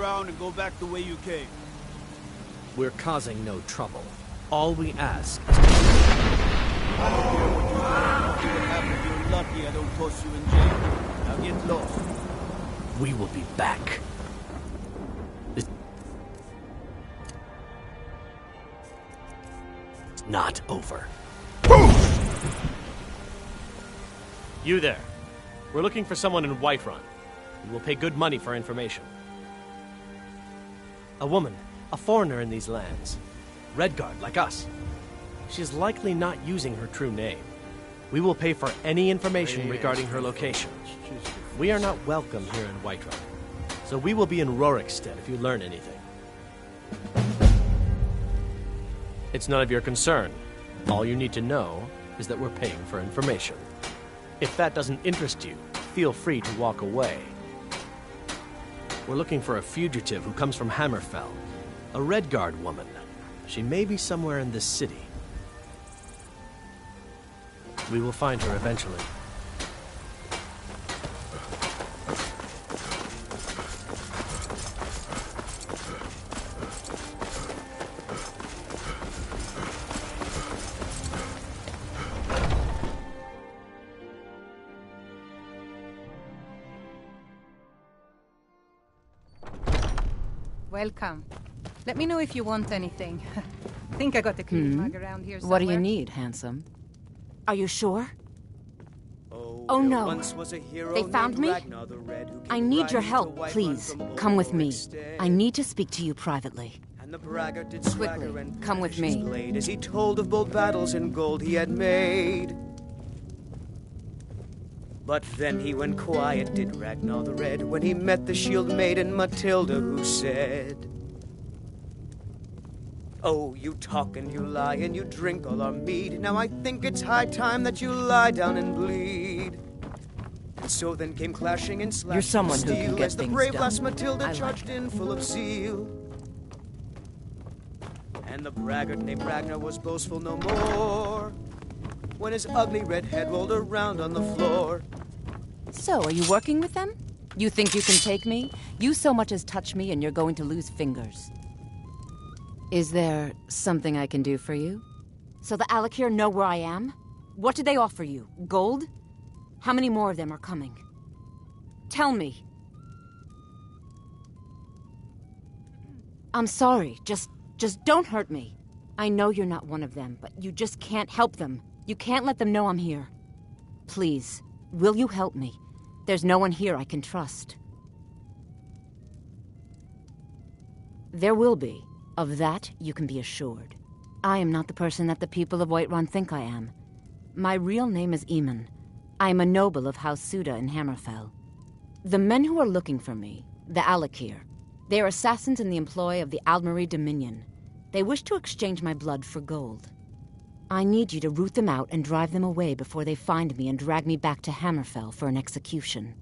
around and go back the way you came. We're causing no trouble. All we ask I don't care what you happen if you're lucky I don't toss you in jail. Now get lost. we will be back. It's not over. You there. We're looking for someone in Whiterun. We will pay good money for information. A woman, a foreigner in these lands. Redguard, like us. She is likely not using her true name. We will pay for any information regarding her location. We are not welcome here in Whiterun, so we will be in Rorikstead if you learn anything. It's none of your concern. All you need to know is that we're paying for information. If that doesn't interest you, feel free to walk away. We're looking for a fugitive who comes from Hammerfell. A Redguard woman. She may be somewhere in this city. We will find her eventually. Welcome. Let me know if you want anything. I think I got the clean mug around here somewhere. What do you need, handsome? Are you sure? Oh no. They found me? I need your help, please. Come with me. I need to speak to you privately. Quickly, come with me. As he told of bold battles and gold he had made. But then he went quiet, did Ragnar the Red, when he met the shield maiden Matilda, who said, "Oh, you talk and you lie and you drink all our mead. Now I think it's high time that you lie down and bleed." And so then came clashing and slashing You're someone who steel can get as the things brave done. lass Matilda I charged in full of zeal. And the braggart named Ragnar was boastful no more when his ugly red head rolled around on the floor. So, are you working with them? You think you can take me? You so much as touch me and you're going to lose fingers. Is there something I can do for you? So the Alakir know where I am? What did they offer you? Gold? How many more of them are coming? Tell me. I'm sorry. Just don't hurt me. I know you're not one of them, but you just can't help them. You can't let them know I'm here. Please, will you help me? There's no one here I can trust. There will be. Of that, you can be assured. I am not the person that the people of Whiterun think I am. My real name is Eamon. I am a noble of House Suda in Hammerfell. The men who are looking for me, the Alakir, they are assassins in the employ of the Aldmeri Dominion. They wish to exchange my blood for gold. I need you to root them out and drive them away before they find me and drag me back to Hammerfell for an execution.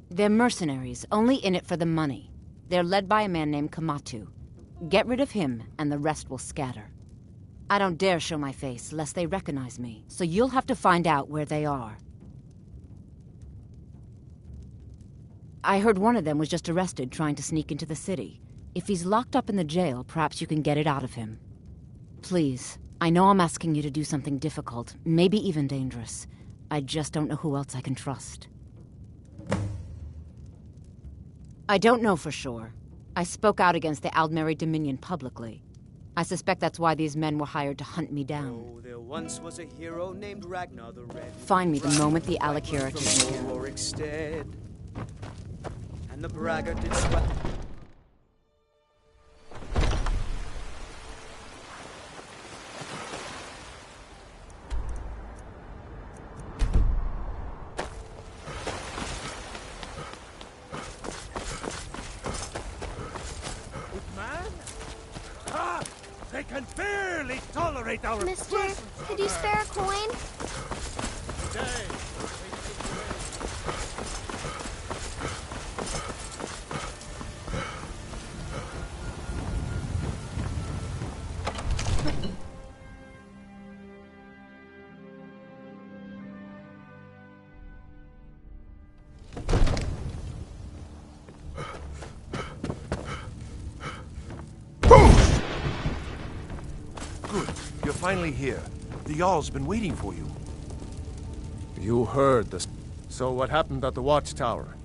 They're mercenaries, only in it for the money. They're led by a man named Kamatu. Get rid of him, and the rest will scatter. I don't dare show my face, lest they recognize me, so you'll have to find out where they are. I heard one of them was just arrested trying to sneak into the city. If he's locked up in the jail, perhaps you can get it out of him. Please, I know I'm asking you to do something difficult, maybe even dangerous. I just don't know who else I can trust. I don't know for sure. I spoke out against the Aldmeri Dominion publicly. I suspect that's why these men were hired to hunt me down. Oh, there once was a hero named Ragnar the Red. Find me the moment the Alakir are taken care of. Rorikstead. And the braggart did sweat. They can barely tolerate our Mister, could you spare a coin? finally here. The Jarl's been waiting for you. You heard this. So what happened at the watchtower?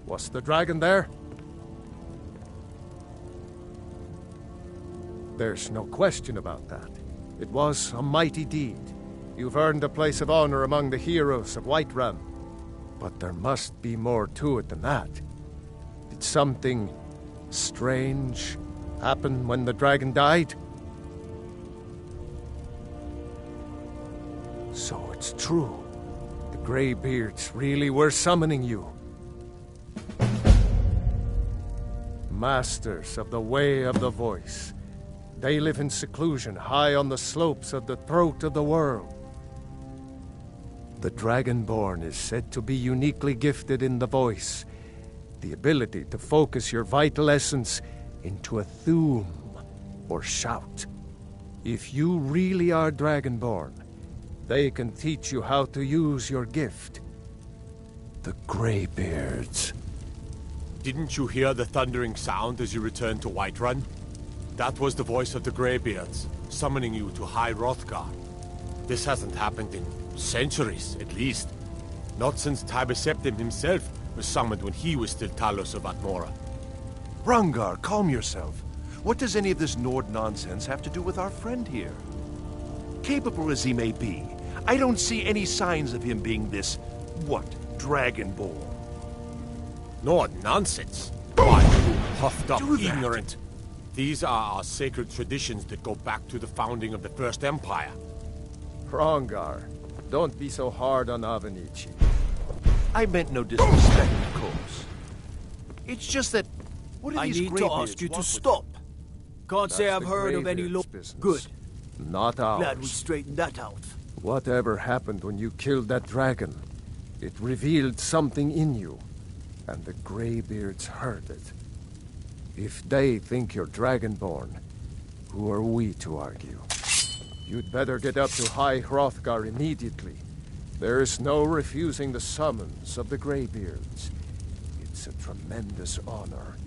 Was the dragon there? There's no question about that. It was a mighty deed. You've earned a place of honor among the heroes of Whiterun. But there must be more to it than that. Did something strange happen when the dragon died? So it's true. The Greybeards really were summoning you. Masters of the Way of the Voice. They live in seclusion high on the slopes of the throat of the world. The Dragonborn is said to be uniquely gifted in the voice, the ability to focus your vital essence into a thume or shout. If you really are Dragonborn, they can teach you how to use your gift. The Greybeards. Didn't you hear the thundering sound as you returned to Whiterun? That was the voice of the Greybeards, summoning you to High Hrothgar. This hasn't happened in centuries, at least. Not since Tiber Septim himself was summoned when he was still Talos of Atmora. Hrongar, calm yourself. What does any of this Nord nonsense have to do with our friend here? Capable as he may be, I don't see any signs of him being this, Dragonborn. Nord nonsense? Why, you puffed up ignorant. These are our sacred traditions that go back to the founding of the First Empire. Hrongar, don't be so hard on Avenici. I meant no disrespect, of course. It's just that... What are I these need to ask you to stop. Can't say I've heard of any law. Good. Not ours. Glad we straightened that out. Whatever happened when you killed that dragon, it revealed something in you, and the Greybeards heard it. If they think you're Dragonborn, who are we to argue? You'd better get up to High Hrothgar immediately. There's no refusing the summons of the Greybeards. It's a tremendous honor.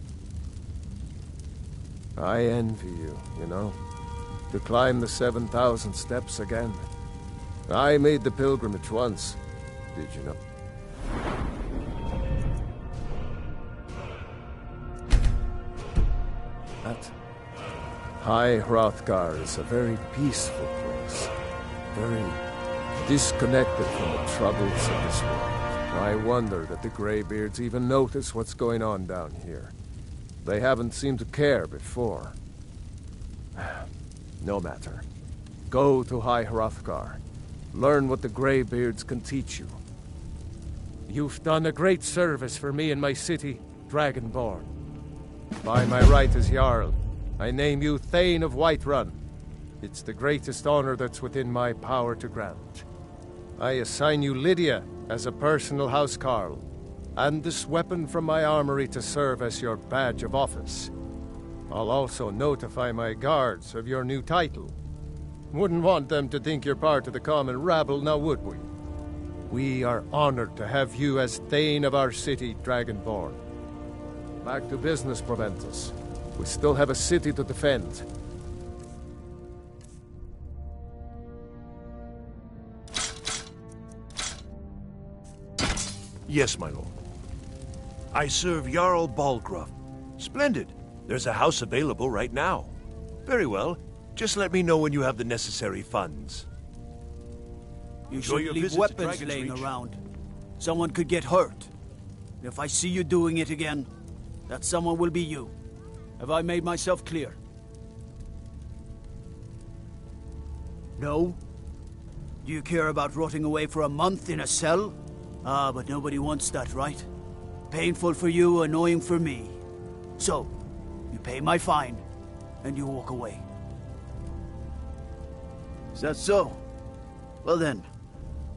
I envy you, you know, to climb the 7,000 steps again. I made the pilgrimage once. Did you know? That High Hrothgar is a very peaceful place. Very disconnected from the troubles of this world. I wonder that the Greybeards even notice what's going on down here. They haven't seemed to care before. No matter. Go to High Hrothgar. Learn what the Greybeards can teach you. You've done a great service for me and my city, Dragonborn. By my right as Jarl, I name you Thane of Whiterun. It's the greatest honor that's within my power to grant. I assign you Lydia as a personal housecarl, and this weapon from my armory to serve as your badge of office. I'll also notify my guards of your new title. Wouldn't want them to think you're part of the common rabble, now would we? We are honored to have you as Thane of our city, Dragonborn. Back to business, Proventus. We still have a city to defend. Yes, my lord. I serve Jarl Balgruuf. Splendid. There's a house available right now. Very well. Just let me know when you have the necessary funds. You Enjoy should your leave visit to weapons Dragon's laying Reach. around. Someone could get hurt. If I see you doing it again, that someone will be you. Have I made myself clear? No? Do you care about rotting away for a month in a cell? Ah, but nobody wants that, right? Painful for you, annoying for me. So, you pay my fine, and you walk away. Is that so? Well then,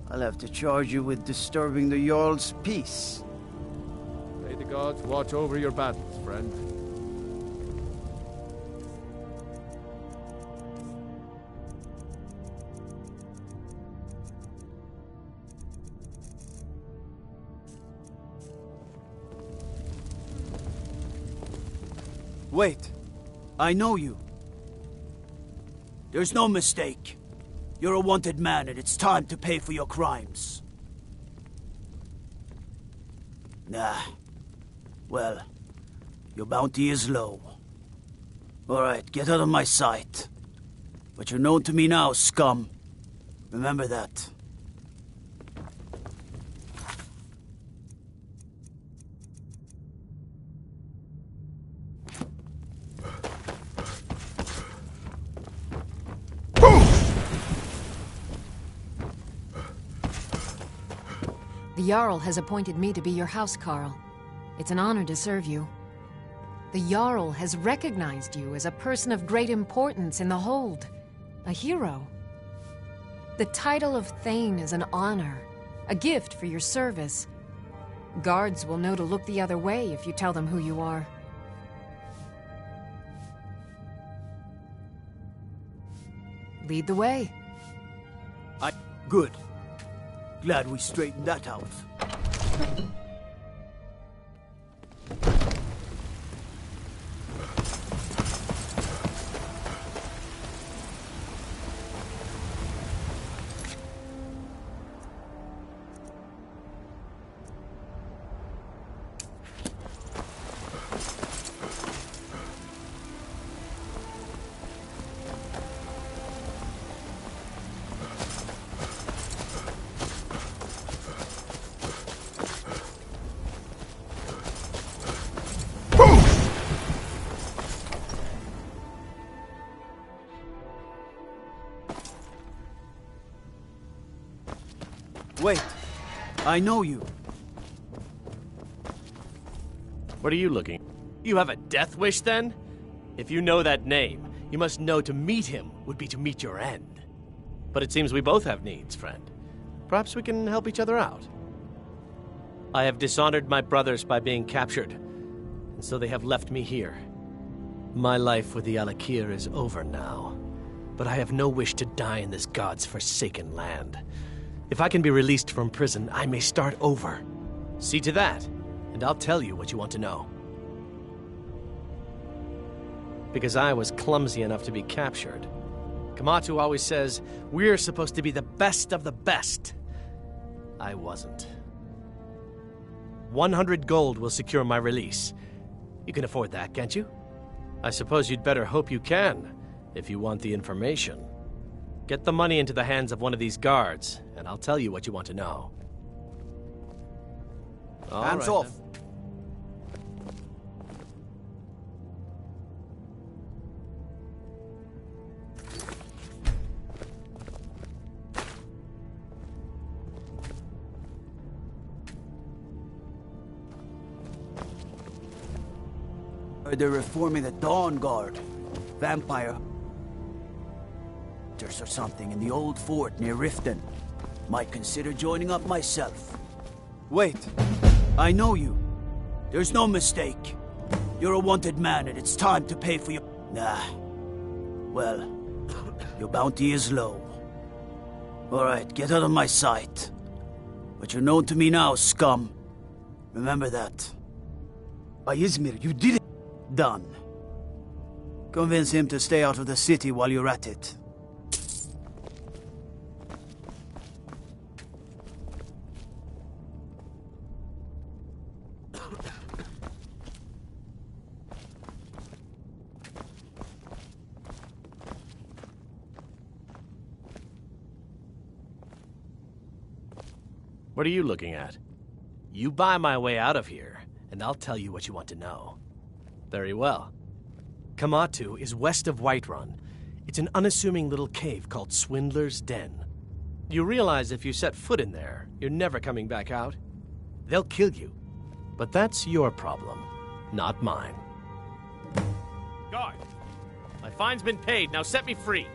I'll have to charge you with disturbing the Jarl's peace. May the gods watch over your battles, friend. Wait, I know you. There's no mistake. You're a wanted man, and it's time to pay for your crimes. Nah. Well, your bounty is low. Alright, get out of my sight. But you're known to me now, scum. Remember that. The Jarl has appointed me to be your housecarl. It's an honor to serve you. The Jarl has recognized you as a person of great importance in the Hold. A hero. The title of Thane is an honor, a gift for your service. Guards will know to look the other way if you tell them who you are. Lead the way. Good. Glad we straightened that out. Wait, I know you. What are you looking? You have a death wish, then? If you know that name, you must know to meet him would be to meet your end. But it seems we both have needs, friend. Perhaps we can help each other out. I have dishonored my brothers by being captured, and so they have left me here. My life with the Alakir is over now, but I have no wish to die in this god's forsaken land. If I can be released from prison, I may start over. See to that, and I'll tell you what you want to know. Because I was clumsy enough to be captured. Kamatu always says, we're supposed to be the best of the best. I wasn't. 100 gold will secure my release. You can afford that, can't you? I suppose you'd better hope you can, if you want the information. Get the money into the hands of one of these guards, and I'll tell you what you want to know. Hands off. They're reforming the Dawn Guard. Vampire or something in the old fort near Riften. Might consider joining up myself. Wait, I know you. There's no mistake. You're a wanted man, and it's time to pay for your... Nah. Well, your bounty is low. Alright, get out of my sight. But you're known to me now, scum. Remember that. Izmir, you did it! Done. Convince him to stay out of the city while you're at it. What are you looking at? You buy my way out of here, and I'll tell you what you want to know. Very well. Kamatu is west of Whiterun. It's an unassuming little cave called Swindler's Den. You realize if you set foot in there, you're never coming back out? They'll kill you. But that's your problem, not mine. Guard! My fine's been paid, now set me free!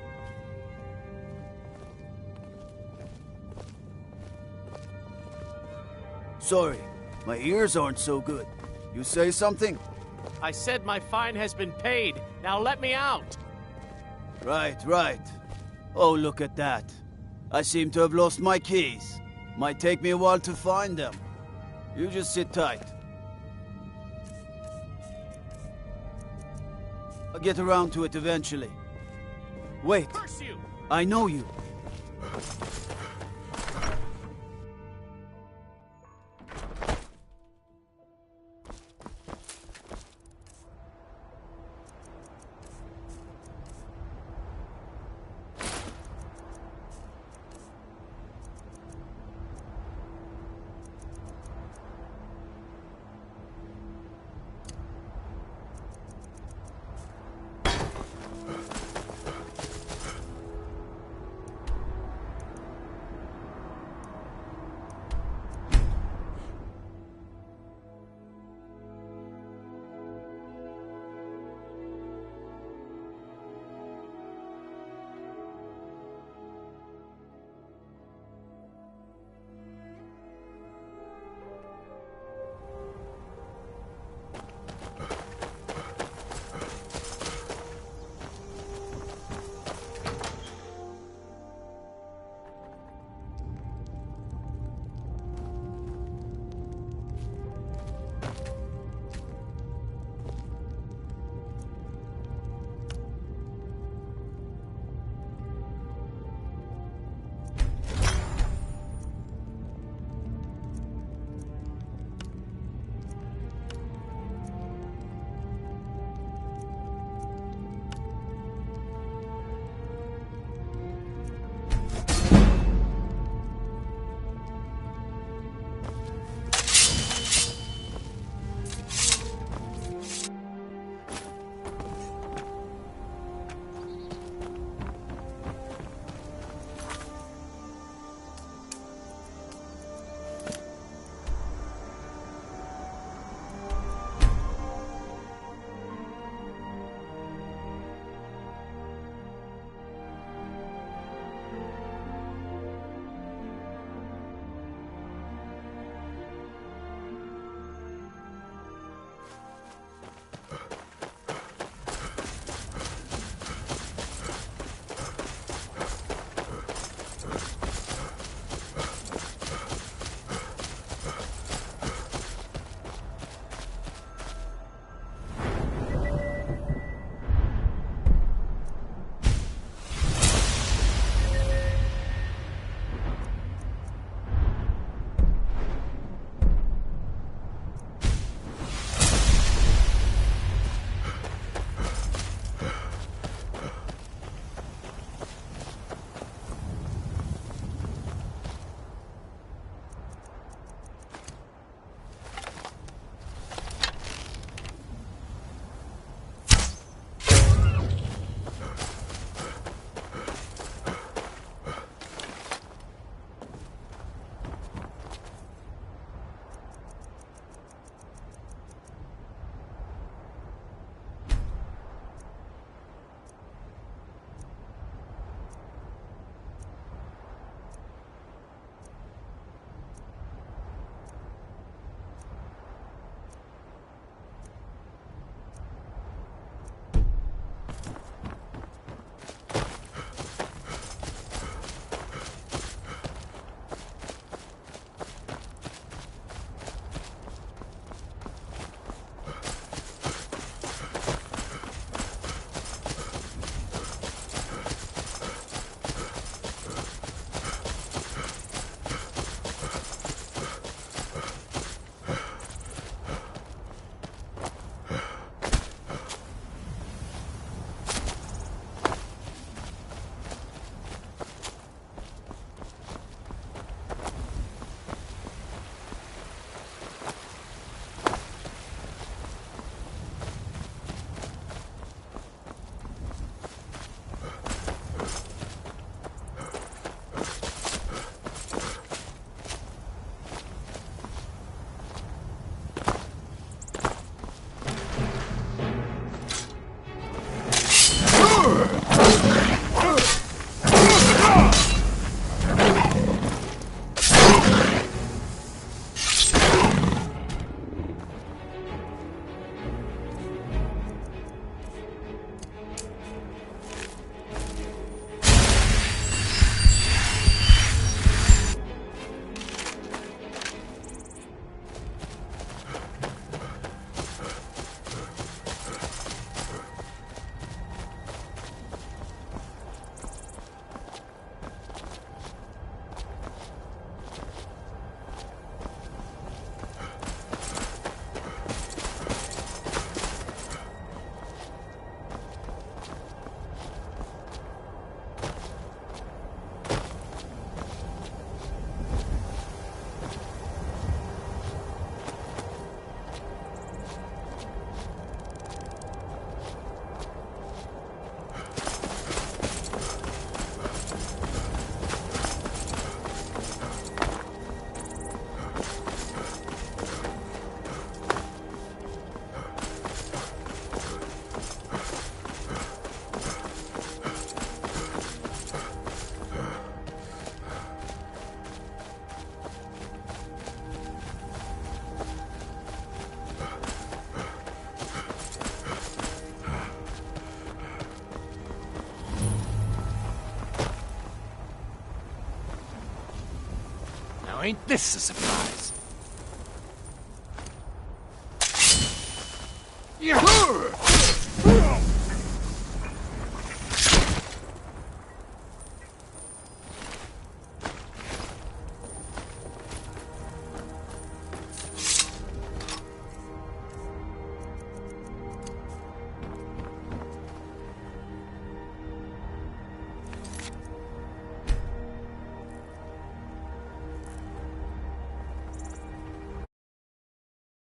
Sorry, my ears aren't so good. You say something? I said my fine has been paid. Now let me out! Right. Oh, look at that. I seem to have lost my keys. Might take me a while to find them. You just sit tight. I'll get around to it eventually. Wait, I know you. ain't this a surprise? Yeah.